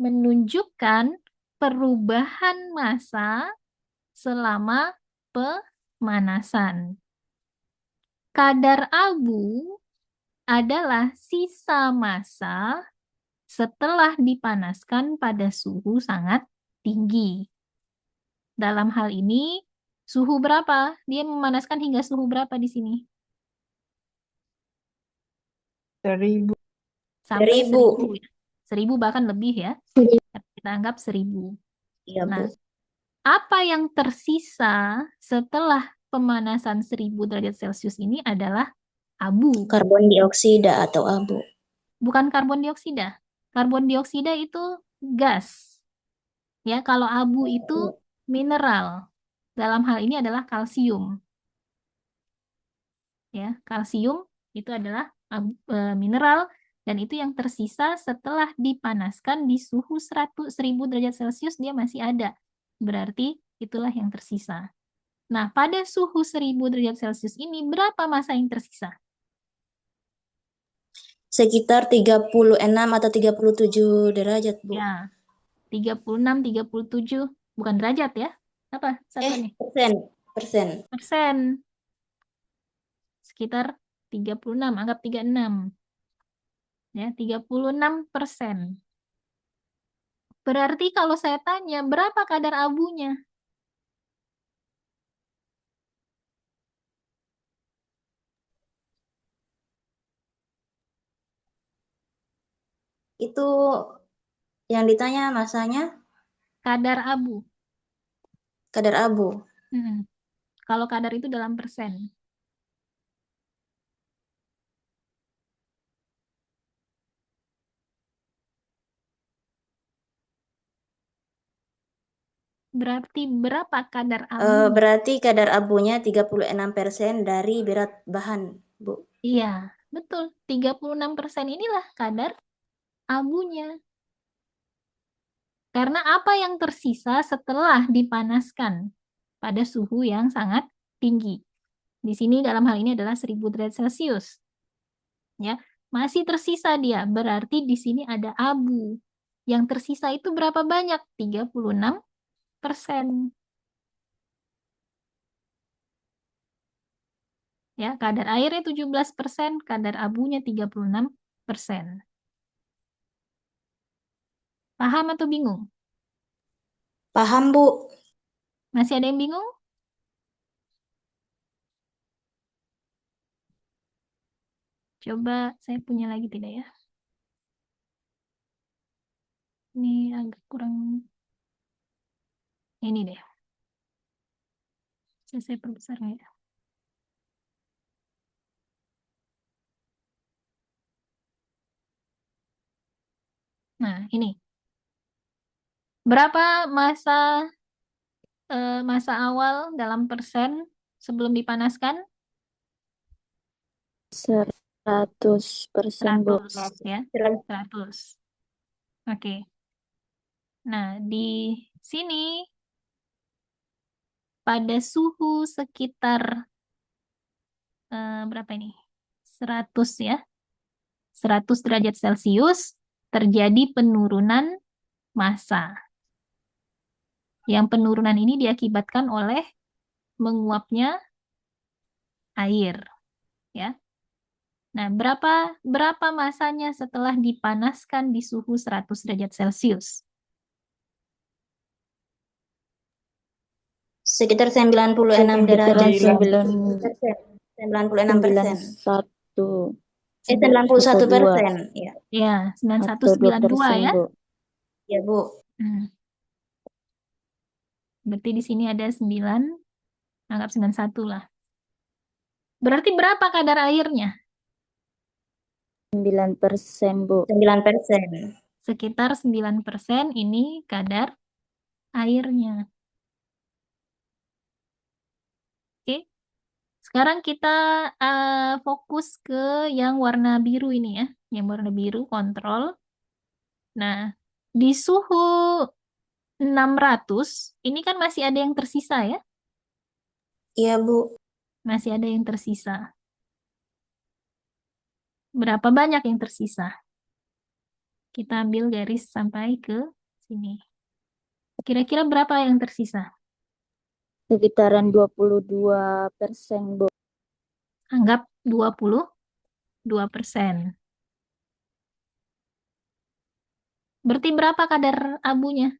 menunjukkan perubahan massa selama pemanasan. Kadar abu adalah sisa massa setelah dipanaskan pada suhu sangat tinggi. Dalam hal ini, suhu berapa? Dia memanaskan hingga suhu berapa di sini? 1000. Sampai 1000. 1000 ya. 1000 bahkan lebih ya. Kita anggap 1000. Iya, Bu. Nah, apa yang tersisa setelah pemanasan 1000 derajat Celcius ini adalah abu. Karbon dioksida atau abu. Bukan karbon dioksida. Karbon dioksida itu gas. Ya, kalau abu itu mineral. Dalam hal ini adalah kalsium. Ya, kalsium itu adalah mineral dan itu yang tersisa setelah dipanaskan di suhu 1000 derajat Celcius dia masih ada. Berarti itulah yang tersisa. Nah, pada suhu 1000 derajat Celcius ini berapa massa yang tersisa? Sekitar 36 atau 37 derajat, Bu. Ya, 36, 37, bukan derajat ya. Apa satuannya? Persen. Persen. Sekitar 36, anggap 36. Ya, 36%. Berarti kalau saya tanya, berapa kadar abunya? Itu yang ditanya masanya Kadar abu. Kadar abu. Kalau kadar itu dalam persen. Berarti berapa kadar abu? Berarti kadar abunya 36% dari berat bahan, Bu. Iya, betul. 36% inilah kadar abunya. Karena apa yang tersisa setelah dipanaskan pada suhu yang sangat tinggi. Di sini dalam hal ini adalah 1000 derajat Celcius. Ya, masih tersisa dia. Berarti di sini ada abu. Yang tersisa itu berapa banyak? 36%. Ya, kadar airnya 17%, kadar abunya 36%. Paham atau bingung? Paham, Bu. Masih ada yang bingung? Coba saya punya lagi tidak ya? Ini agak kurang. Ini deh. Saya perbesar nggak ya? Nah, ini. Berapa masa awal dalam persen sebelum dipanaskan? 100%, Bu. 100 ya. 100. Oke. Nah, di sini pada suhu sekitar berapa ini? 100 ya. 100 derajat Celcius terjadi penurunan massa. Yang penurunan ini diakibatkan oleh menguapnya air, ya. Nah, berapa masanya setelah dipanaskan di suhu 100 derajat Celcius? Sekitar 96 derajat. 96%. 91. 91%. Ya. Ya, Atau 9192 ya. Bu. Ya, Bu. Berarti di sini ada 9, anggap 91 lah. Berarti berapa kadar airnya? 9%, Bu. 9%. Sekitar 9% ini kadar airnya. Oke. Sekarang kita fokus ke yang warna biru ini ya. Yang warna biru kontrol. Nah, di suhu 600, ini kan masih ada yang tersisa ya? Iya, Bu. Masih ada yang tersisa. Berapa banyak yang tersisa? Kita ambil garis sampai ke sini. Kira-kira berapa yang tersisa? Sekitaran 22%, Bu. Anggap 22%. Berarti berapa kadar abunya?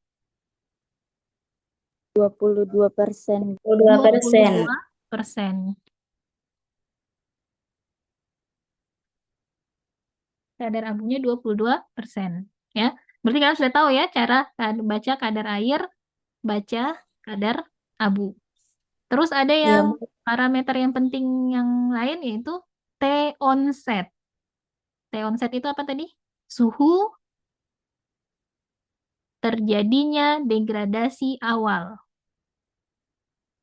22%. 22%. Kadar abunya 22%. Ya. Berarti kalian sudah tahu ya cara baca kadar air, baca kadar abu. Terus ada yang parameter yang penting yang lain yaitu T onset. T onset itu apa tadi? Suhu terjadinya degradasi awal.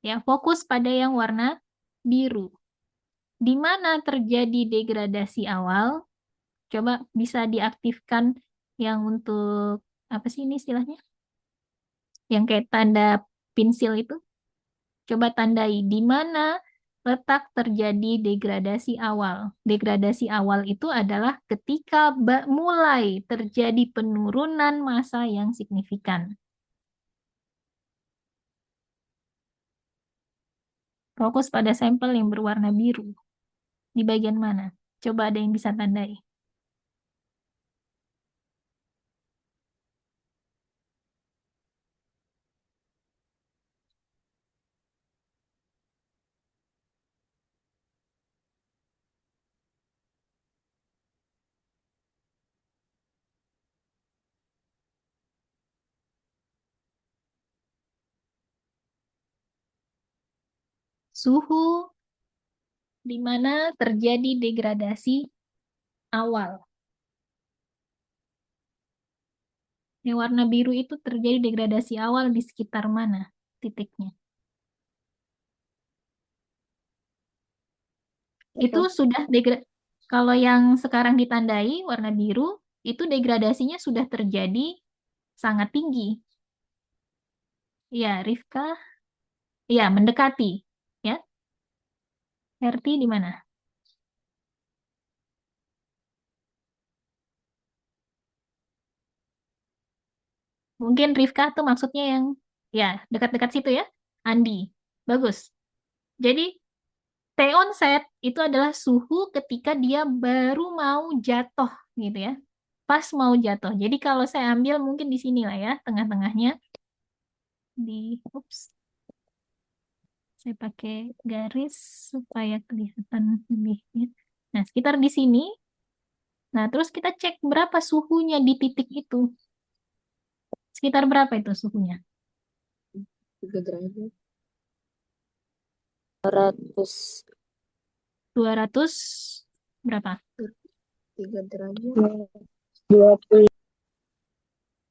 Ya, fokus pada yang warna biru. Di mana terjadi degradasi awal? Coba bisa diaktifkan yang untuk apa sih ini istilahnya? Yang kayak tanda pensil itu. Coba tandai di mana letak terjadi degradasi awal. Degradasi awal itu adalah ketika mulai terjadi penurunan massa yang signifikan. Fokus pada sampel yang berwarna biru. Di bagian mana? Coba ada yang bisa tandai. Suhu di mana terjadi degradasi awal. Yang warna biru itu terjadi degradasi awal di sekitar mana titiknya? Itu sudah kalau yang sekarang ditandai warna biru, itu degradasinya sudah terjadi sangat tinggi. Ya, Rifka. Ya, mendekati. Ya, Herti di mana? Mungkin Rifka tuh maksudnya yang ya dekat-dekat situ ya. Andi. Bagus. Jadi T onset itu adalah suhu ketika dia baru mau jatuh gitu ya. Pas mau jatuh. Jadi kalau saya ambil mungkin di sini lah ya, tengah-tengahnya. Ups. Saya pakai garis supaya kelihatan lebih ya. Nah, sekitar di sini. Nah, terus kita cek berapa suhunya di titik itu. Sekitar berapa itu suhunya? 100 200 berapa? 20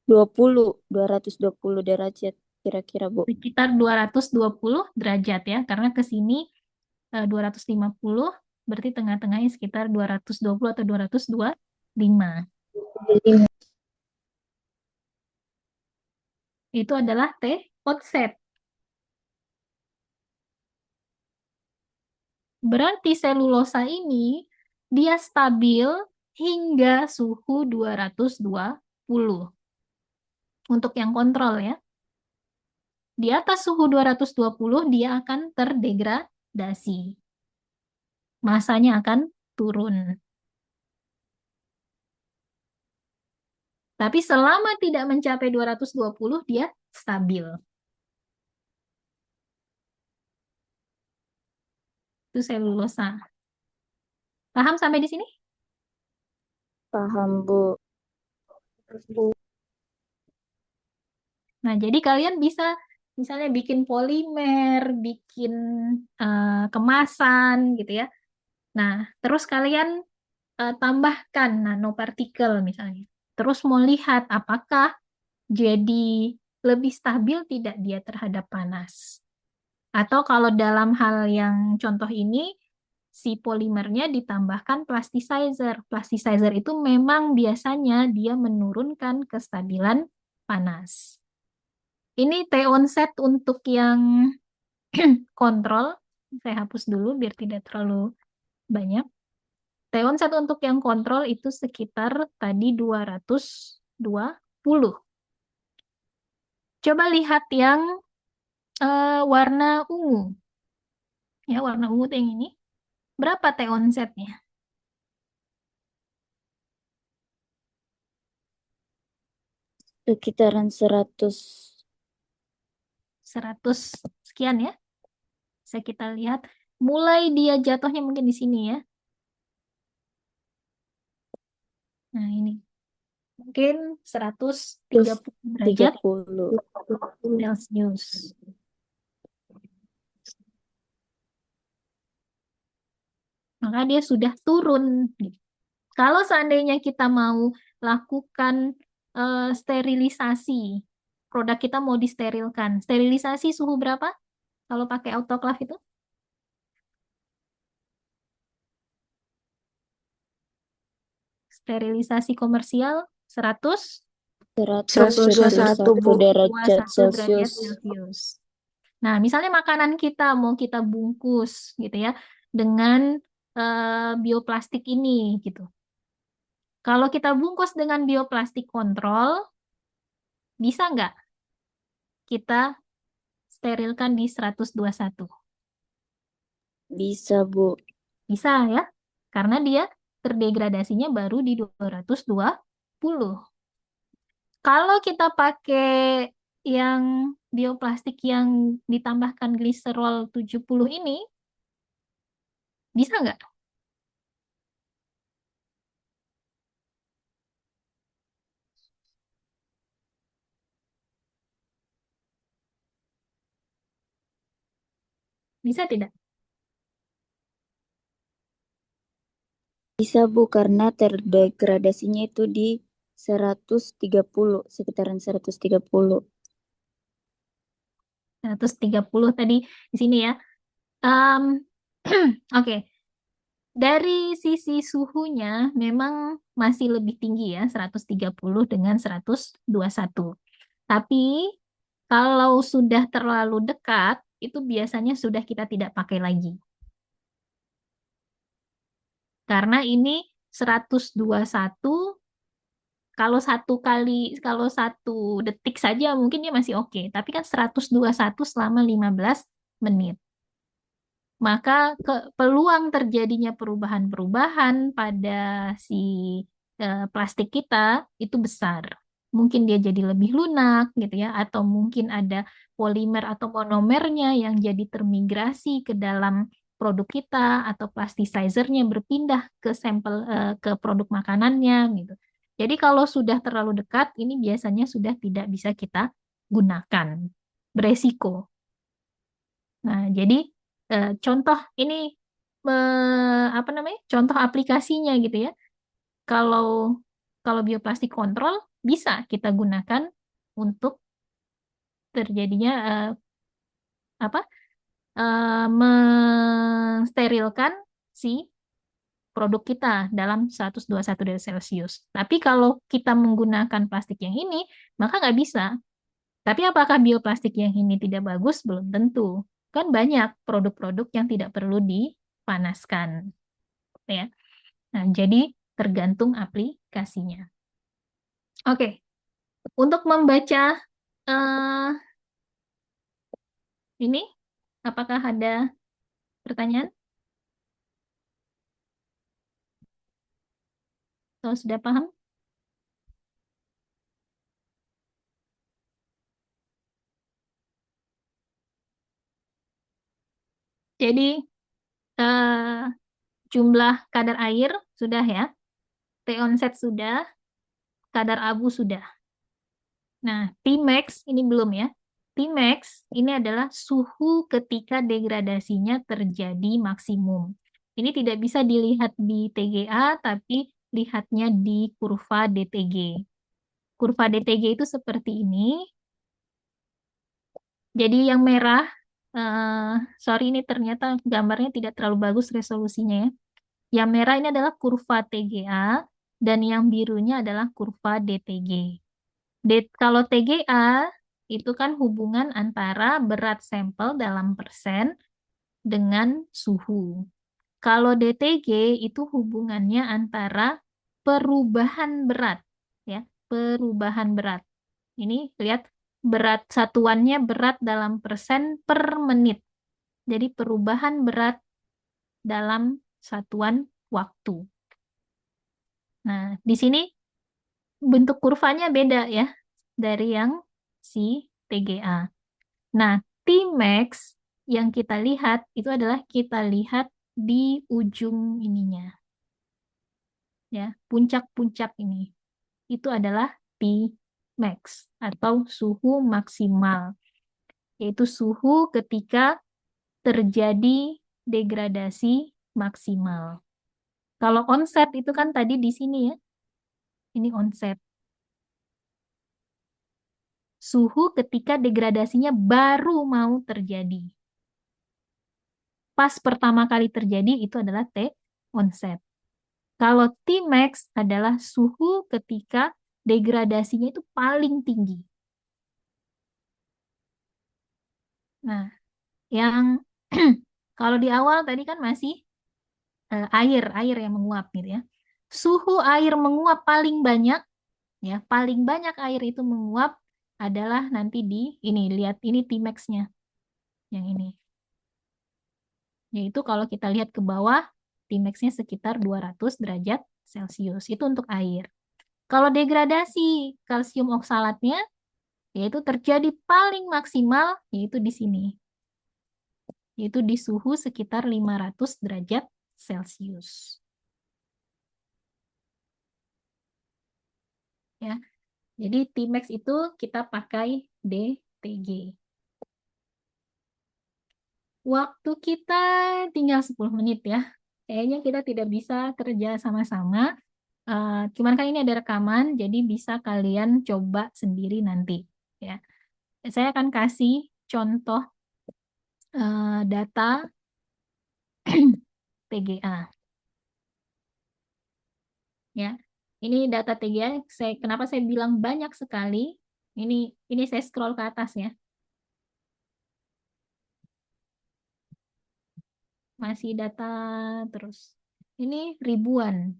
220 derajat kira-kira, Bu. Sekitar 220 derajat ya, karena ke sini 250, berarti tengah-tengahnya sekitar 220 atau 225. Itu adalah T onset. Berarti selulosa ini dia stabil hingga suhu 220. Untuk yang kontrol ya. Di atas suhu 220 dia akan terdegradasi. Masanya akan turun. Tapi selama tidak mencapai 220 dia stabil. Itu selulosa. Paham sampai di sini? Paham, Bu. Nah, jadi kalian bisa misalnya bikin polimer, bikin kemasan gitu ya. Nah, terus kalian tambahkan nanopartikel misalnya. Terus mau lihat apakah jadi lebih stabil tidak dia terhadap panas. Atau kalau dalam hal yang contoh ini, si polimernya ditambahkan plasticizer. Plasticizer itu memang biasanya dia menurunkan kestabilan panas. Ini T onset untuk yang kontrol. Saya hapus dulu biar tidak terlalu banyak. T onset untuk yang kontrol itu sekitar tadi 220. Coba lihat yang warna ungu. Ya, warna ungu yang ini. Berapa T onsetnya? Sekitaran 100. 100 sekian ya. Bisa kita lihat. Mulai dia jatuhnya mungkin di sini ya. Nah, ini. Mungkin 130 derajat 30. Celcius. Maka dia sudah turun. Kalau seandainya kita mau lakukan sterilisasi, produk kita mau disterilkan. Sterilisasi suhu berapa? Kalau pakai autoclave itu? Sterilisasi komersial 121, Bu. derajat 121 derajat Celcius. Celcius. Nah, misalnya makanan kita mau kita bungkus gitu ya dengan bioplastik ini gitu. Kalau kita bungkus dengan bioplastik kontrol, bisa nggak kita sterilkan di 121? Bisa, Bu. Bisa ya, karena dia terdegradasinya baru di 220. Kalau kita pakai yang bioplastik yang ditambahkan gliserol 70 ini, bisa nggak? Bisa tidak? Bisa Bu, karena terdegradasinya itu di 130, sekitaran 130. 130 tadi di sini ya. Oke. Dari sisi suhunya memang masih lebih tinggi ya, 130 dengan 121. Tapi kalau sudah terlalu dekat, itu biasanya sudah kita tidak pakai lagi. Karena ini 121, kalau kalau 1 detik saja mungkin dia masih oke. Tapi kan 121 selama 15 menit. Maka peluang terjadinya perubahan-perubahan pada si plastik kita itu besar. Mungkin dia jadi lebih lunak gitu ya, atau mungkin ada polimer atau monomernya yang jadi termigrasi ke dalam produk kita, atau plasticizernya berpindah ke sampel ke produk makanannya gitu. Jadi kalau sudah terlalu dekat, ini biasanya sudah tidak bisa kita gunakan. Beresiko. Nah, jadi contoh ini apa namanya? Contoh aplikasinya gitu ya. Kalau bioplastik kontrol bisa kita gunakan untuk terjadinya apa? Mensterilkan si produk kita dalam 121 derajat Celcius. Tapi kalau kita menggunakan plastik yang ini, maka nggak bisa. Tapi apakah bioplastik yang ini tidak bagus? Belum tentu. Kan banyak produk-produk yang tidak perlu dipanaskan. Ya. Nah, jadi tergantung aplikasinya. Oke. Untuk membaca ini, apakah ada pertanyaan? Atau sudah paham? Jadi jumlah kadar air sudah ya, T onset sudah, kadar abu sudah. Nah, Tmax ini belum ya. Tmax ini adalah suhu ketika degradasinya terjadi maksimum. Ini tidak bisa dilihat di TGA, tapi lihatnya di kurva DTG. Kurva DTG itu seperti ini. Jadi yang merah, sorry ini ternyata gambarnya tidak terlalu bagus resolusinya ya. Yang merah ini adalah kurva TGA, dan yang birunya adalah kurva DTG. Kalau TGA itu kan hubungan antara berat sampel dalam persen dengan suhu. Kalau DTG itu hubungannya antara perubahan berat, ya, perubahan berat. Ini lihat berat satuannya berat dalam persen per menit. Jadi perubahan berat dalam satuan waktu. Nah, di sini bentuk kurvanya beda ya dari yang si TGA. Nah, Tmax yang kita lihat itu adalah kita lihat di ujung ininya. Ya, puncak-puncak ini. Itu adalah Tmax atau suhu maksimal. Yaitu suhu ketika terjadi degradasi maksimal. Kalau onset itu kan tadi di sini ya. Ini onset. Suhu ketika degradasinya baru mau terjadi. Pas pertama kali terjadi itu adalah T onset. Kalau Tmax adalah suhu ketika degradasinya itu paling tinggi. Nah, yang kalau di awal tadi kan masih air yang menguap gitu ya. Suhu air menguap paling banyak ya, paling banyak air itu menguap adalah nanti di ini, lihat ini Tmax-nya. Yang ini. Yaitu kalau kita lihat ke bawah, Tmax-nya sekitar 200 derajat Celcius. Itu untuk air. Kalau degradasi kalsium oksalatnya, yaitu terjadi paling maksimal, yaitu di sini. Yaitu di suhu sekitar 500 derajat Celcius. Ya. Jadi Tmax itu kita pakai DTG. Waktu kita tinggal 10 menit ya. kayaknya kita tidak bisa kerja sama-sama. Cuman kan ini ada rekaman, jadi bisa kalian coba sendiri nanti. Ya, saya akan kasih contoh data TGA. Ya, ini data TGA. Kenapa saya bilang banyak sekali? Ini saya scroll ke atas ya. Masih data terus. Ini ribuan.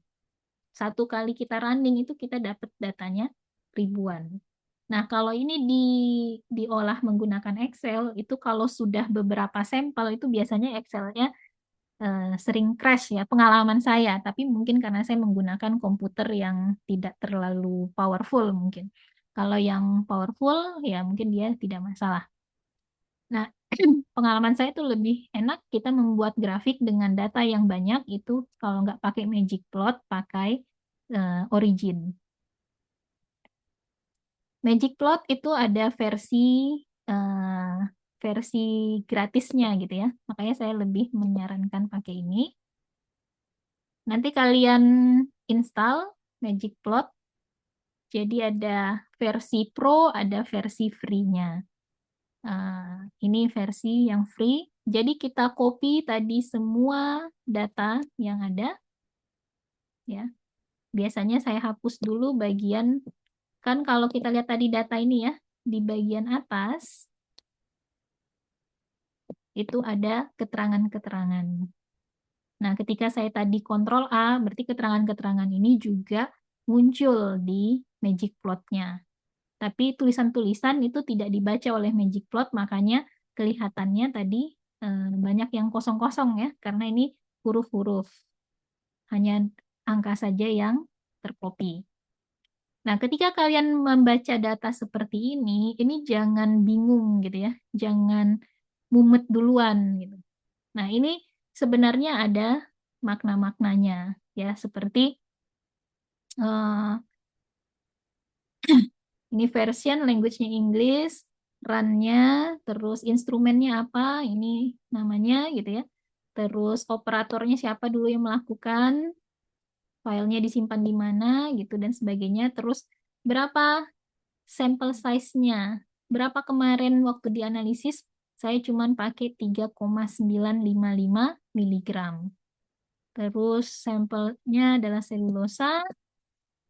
Satu kali kita running itu kita dapat datanya ribuan. Nah, kalau ini diolah menggunakan Excel, itu kalau sudah beberapa sampel itu biasanya Excel-nya sering crash ya, pengalaman saya. Tapi mungkin karena saya menggunakan komputer yang tidak terlalu powerful mungkin. Kalau yang powerful ya mungkin dia tidak masalah. Nah, pengalaman saya itu lebih enak kita membuat grafik dengan data yang banyak itu kalau nggak pakai Magic Plot, pakai Origin. Magic Plot itu ada eh, versi gratisnya gitu ya. Makanya saya lebih menyarankan pakai ini. Nanti kalian install Magic Plot. Jadi ada versi Pro, ada versi free-nya. Ini versi yang free. Jadi kita copy tadi semua data yang ada, ya. Biasanya saya hapus dulu bagian, kan kalau kita lihat tadi data ini ya, di bagian atas itu ada keterangan-keterangan. Nah, ketika saya tadi kontrol A, berarti keterangan-keterangan ini juga muncul di Magic Plot-nya. Tapi tulisan-tulisan itu tidak dibaca oleh Magic Plot, makanya kelihatannya tadi banyak yang kosong-kosong ya, karena ini huruf-huruf. Hanya angka saja yang tercopy. Nah, ketika kalian membaca data seperti ini jangan bingung gitu ya, jangan mumet duluan gitu. Nah, ini sebenarnya ada makna-maknanya ya, seperti eh, ini version language-nya English, run-nya, terus instrumennya apa, ini namanya gitu ya. Terus operatornya siapa dulu yang melakukan, filenya disimpan di mana gitu dan sebagainya. Terus berapa sampel size-nya. Berapa kemarin waktu dianalisis saya cuma pakai 3,955 miligram. Terus sampelnya adalah selulosa.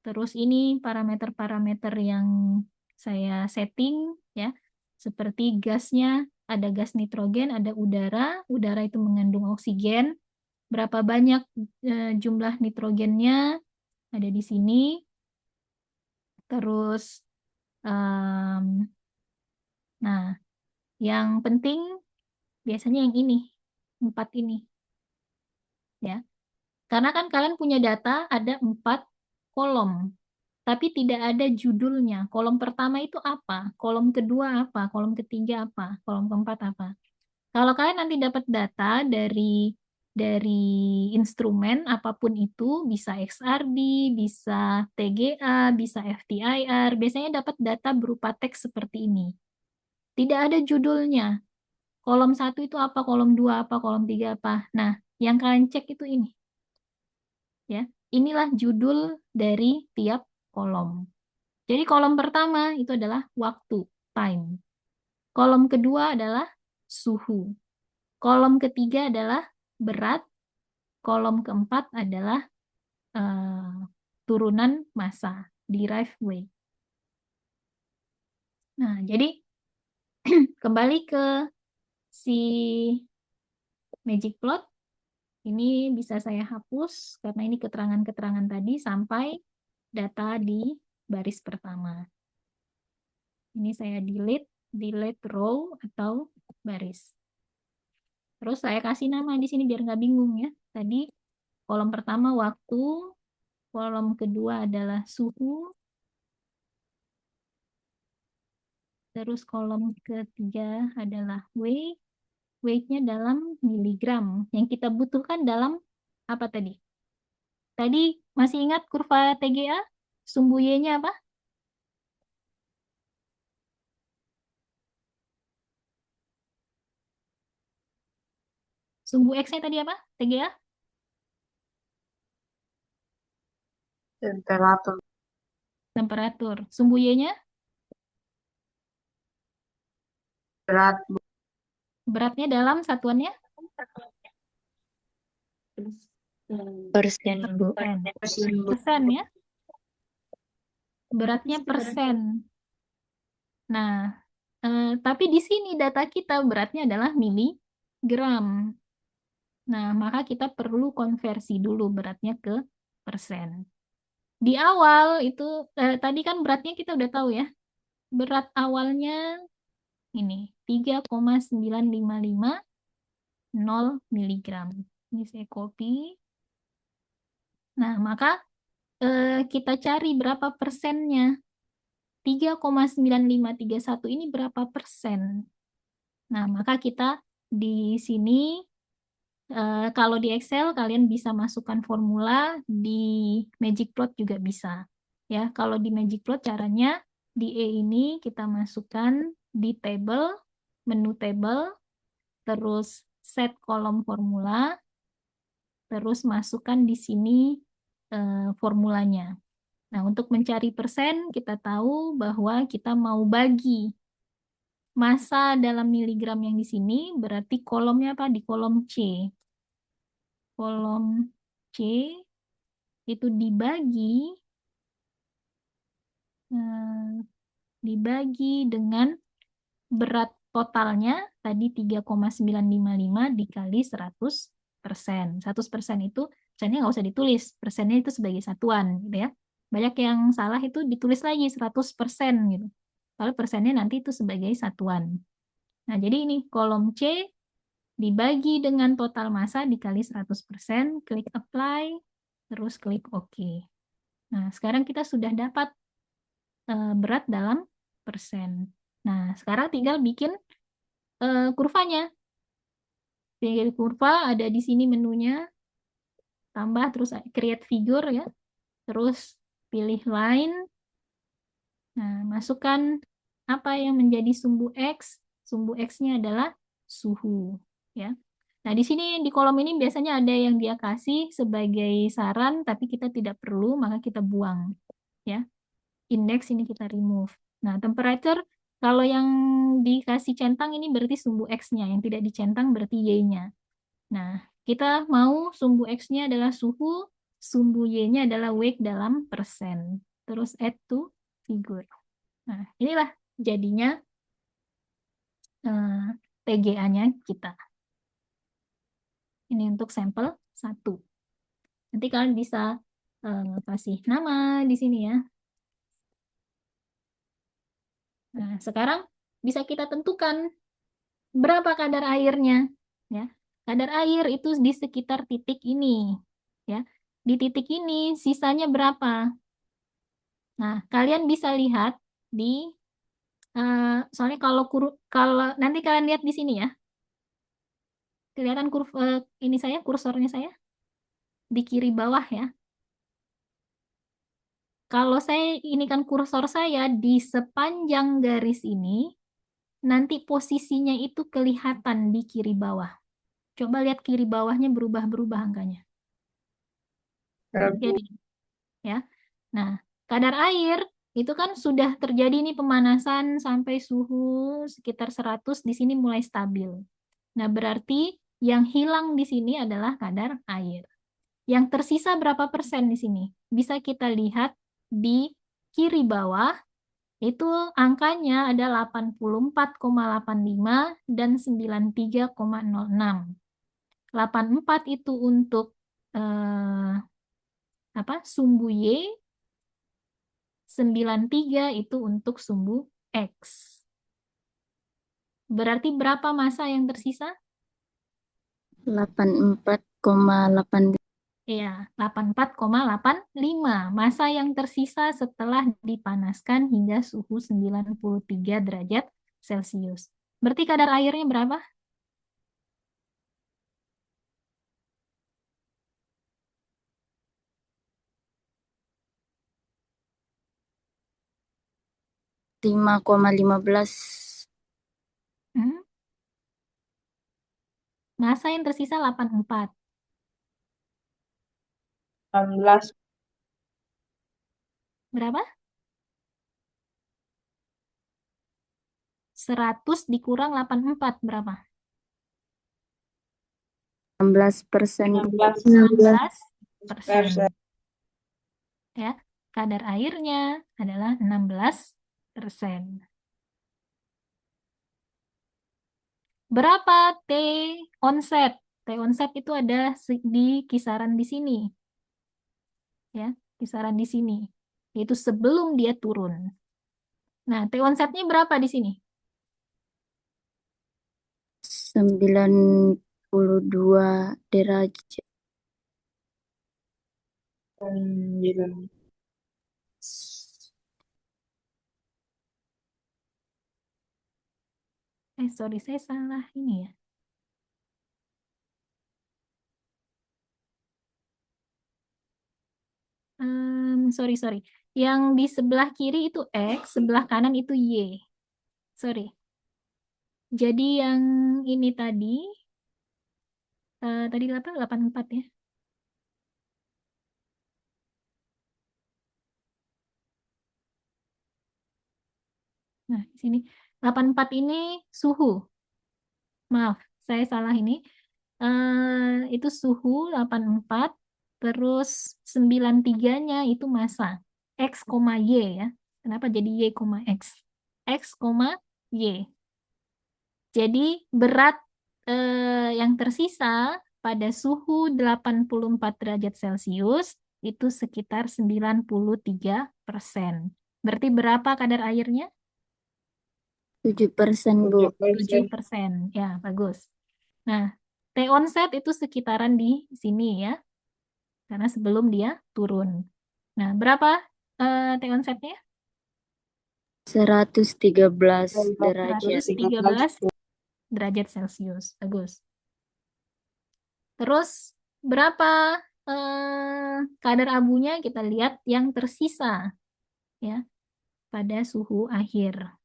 Terus ini parameter-parameter yang saya setting ya. Seperti gasnya, ada gas nitrogen, ada udara. Udara itu mengandung oksigen. Berapa banyak jumlah nitrogennya ada di sini. Terus nah, yang penting biasanya yang ini, 4 ini ya. Karena kan kalian punya data ada 4 kolom, tapi tidak ada judulnya. Kolom pertama itu apa? Kolom kedua apa? Kolom ketiga apa? Kolom keempat apa? Kalau kalian nanti dapat data dari instrumen apapun itu, bisa XRD, bisa TGA, bisa FTIR, biasanya dapat data berupa teks seperti ini. Tidak ada judulnya. Kolom 1 itu apa, kolom 2 apa, kolom 3 apa. Nah, yang kalian cek itu ini. Ya, inilah judul dari tiap kolom. Jadi kolom pertama itu adalah waktu, time. Kolom kedua adalah suhu. Kolom ketiga adalah berat. Kolom keempat adalah turunan massa, derived weight. Nah, jadi kembali ke si Magic Plot. Ini bisa saya hapus karena ini keterangan-keterangan tadi sampai data di baris pertama. Ini saya delete row atau baris. Terus saya kasih nama di sini biar nggak bingung ya. Tadi kolom pertama waktu, kolom kedua adalah suhu, terus kolom ketiga adalah weight. Weight-nya dalam miligram. Yang kita butuhkan dalam apa tadi? Tadi masih ingat kurva TGA? Sumbu Y-nya apa? Sumbu X-nya tadi apa? TGA? Temperatur. Temperatur. Sumbu Y-nya? Berat. Beratnya dalam satuannya? Persen, Bu. Persen. Persen ya? Beratnya persen. Nah, tapi di sini data kita beratnya adalah miligram. Nah, maka kita perlu konversi dulu beratnya ke persen. Di awal itu, tadi kan beratnya kita udah tahu ya. Berat awalnya ini 3,9550 miligram. Ini saya copy. Nah, maka kita cari berapa persennya. 3,9531 ini berapa persen? Nah, maka kita di sini kalau di Excel kalian bisa masukkan formula, di Magicplot juga bisa. Ya, kalau di Magicplot caranya di E ini kita masukkan di table, menu table, terus set kolom formula, terus masukkan di sini formulanya. Nah, untuk mencari persen, kita tahu bahwa kita mau bagi massa dalam miligram yang di sini, berarti kolomnya apa? Di kolom C. Kolom C itu dibagi dengan berat totalnya tadi 3,955 dikali 100%. 100% itu persennya nggak usah ditulis, persennya itu sebagai satuan gitu ya. Banyak yang salah itu ditulis lagi 100% gitu. Kalau persennya nanti itu sebagai satuan. Nah, jadi ini kolom C dibagi dengan total massa dikali 100%, klik apply, terus klik OK. Nah, sekarang kita sudah dapat berat dalam persen. Nah, sekarang tinggal bikin kurvanya. Bikin kurva ada di sini menunya, tambah terus create figure ya. Terus pilih line. Nah, masukkan apa yang menjadi sumbu X. Sumbu X-nya adalah suhu ya. Nah, di sini di kolom ini biasanya ada yang dia kasih sebagai saran, tapi kita tidak perlu, maka kita buang ya. Index ini kita remove. Nah, temperature kalau yang dikasih centang ini berarti sumbu X-nya, yang tidak dicentang berarti Y-nya. Nah, kita mau sumbu X-nya adalah suhu, sumbu Y-nya adalah weight dalam persen. Terus add to figure. Nah, inilah jadinya TGA-nya kita. Ini untuk sampel 1. Nanti kalian bisa kasih nama di sini ya. Nah, sekarang bisa kita tentukan berapa kadar airnya. Ya. Kadar air itu di sekitar titik ini. Ya. Di titik ini sisanya berapa? Nah, kalian bisa lihat di, soalnya kalau nanti kalian lihat di sini ya. Kelihatan ini saya, kursornya saya di kiri bawah ya. Kalau saya ini kan kursor saya di sepanjang garis ini, nanti posisinya itu kelihatan di kiri bawah. Coba lihat kiri bawahnya berubah-berubah angkanya. Lihat ini, ya. Nah, kadar air itu kan sudah terjadi nih pemanasan sampai suhu sekitar 100, di sini mulai stabil. Nah, berarti yang hilang di sini adalah kadar air. Yang tersisa berapa persen di sini? Bisa kita lihat di kiri bawah, itu angkanya ada 84,85 dan 93,06. 84 itu untuk sumbu Y, 93 itu untuk sumbu X. Berarti berapa massa yang tersisa? 84,8. Iya, 84,85 massa yang tersisa setelah dipanaskan hingga suhu 93 derajat Celcius. Berarti kadar airnya berapa? Lima 5,15. Massa yang tersisa 84. 16. Berapa? 100 dikurang 84 berapa? 16%. 16%. Ya, kadar airnya adalah 16%. Berapa T onset? T onset itu ada di kisaran di sini. Ya, kisaran di sini. Yaitu sebelum dia turun. Nah, T onsetnya berapa di sini? 92 derajat. 9. Sorry, saya salah ini ya. Sorry. Yang di sebelah kiri itu X, sebelah kanan itu Y. Sorry. Jadi yang ini tadi, tadi 84 ya. Nah, di sini 84 ini suhu. Maaf, saya salah ini. Itu suhu 84, terus 93-nya itu massa. X, Y ya. Kenapa jadi Y, X? X, Y. Jadi berat yang tersisa pada suhu 84 derajat Celcius itu sekitar 93%. Berarti berapa kadar airnya? 7%, Bu. 7%. Ya, bagus. Nah, T onset itu sekitaran di sini ya. Karena sebelum dia turun. Nah, berapa T onsetnya? 113 derajat. 113 derajat Celcius. Bagus. Terus berapa kadar abunya kita lihat yang tersisa ya pada suhu akhir.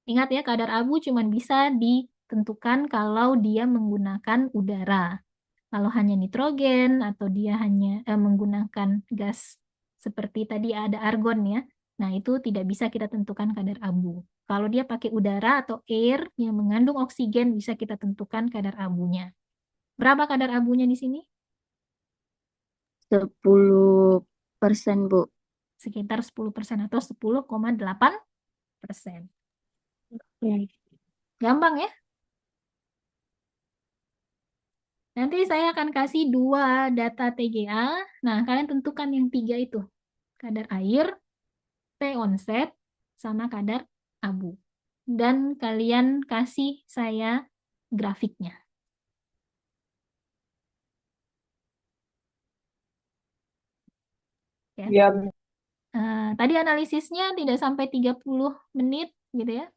Ingat ya, kadar abu cuma bisa ditentukan kalau dia menggunakan udara. Kalau hanya nitrogen atau dia hanya menggunakan gas seperti tadi ada argon ya, nah itu tidak bisa kita tentukan kadar abu. Kalau dia pakai udara atau air yang mengandung oksigen bisa kita tentukan kadar abunya. Berapa kadar abunya di sini? 10%, Bu. Sekitar 10% atau 10,8%. Gampang ya? Nanti saya akan kasih 2 data TGA. Nah, kalian tentukan yang 3 itu. Kadar air, T onset, sama kadar abu. Dan kalian kasih saya grafiknya. Ya. Ya. Tadi analisisnya tidak sampai 30 menit gitu ya.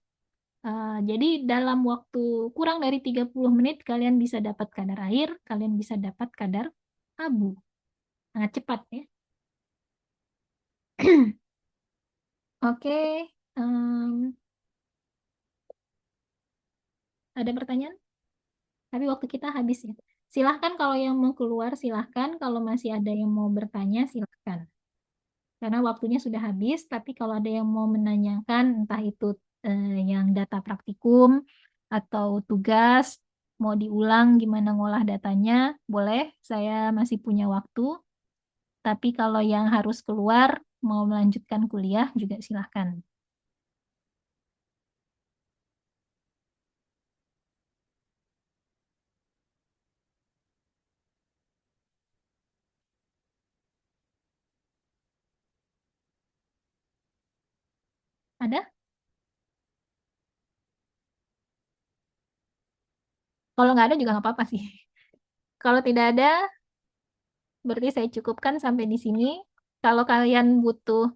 Jadi dalam waktu kurang dari 30 menit kalian bisa dapat kadar air, kalian bisa dapat kadar abu. Sangat cepat ya. Oke. Ada pertanyaan? Tapi waktu kita habis ya. Silahkan kalau yang mau keluar, silahkan. Kalau masih ada yang mau bertanya, silahkan. Karena waktunya sudah habis, tapi kalau ada yang mau menanyakan, entah itu yang data praktikum atau tugas, mau diulang gimana ngolah datanya, boleh, saya masih punya waktu. Tapi kalau yang harus keluar, mau melanjutkan kuliah, juga silahkan. Ada? Kalau nggak ada juga nggak apa-apa sih. Kalau tidak ada, berarti saya cukupkan sampai di sini. Kalau kalian butuh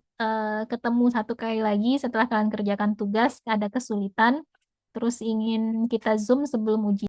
ketemu satu kali lagi setelah kalian kerjakan tugas, ada kesulitan, terus ingin kita Zoom sebelum ujian,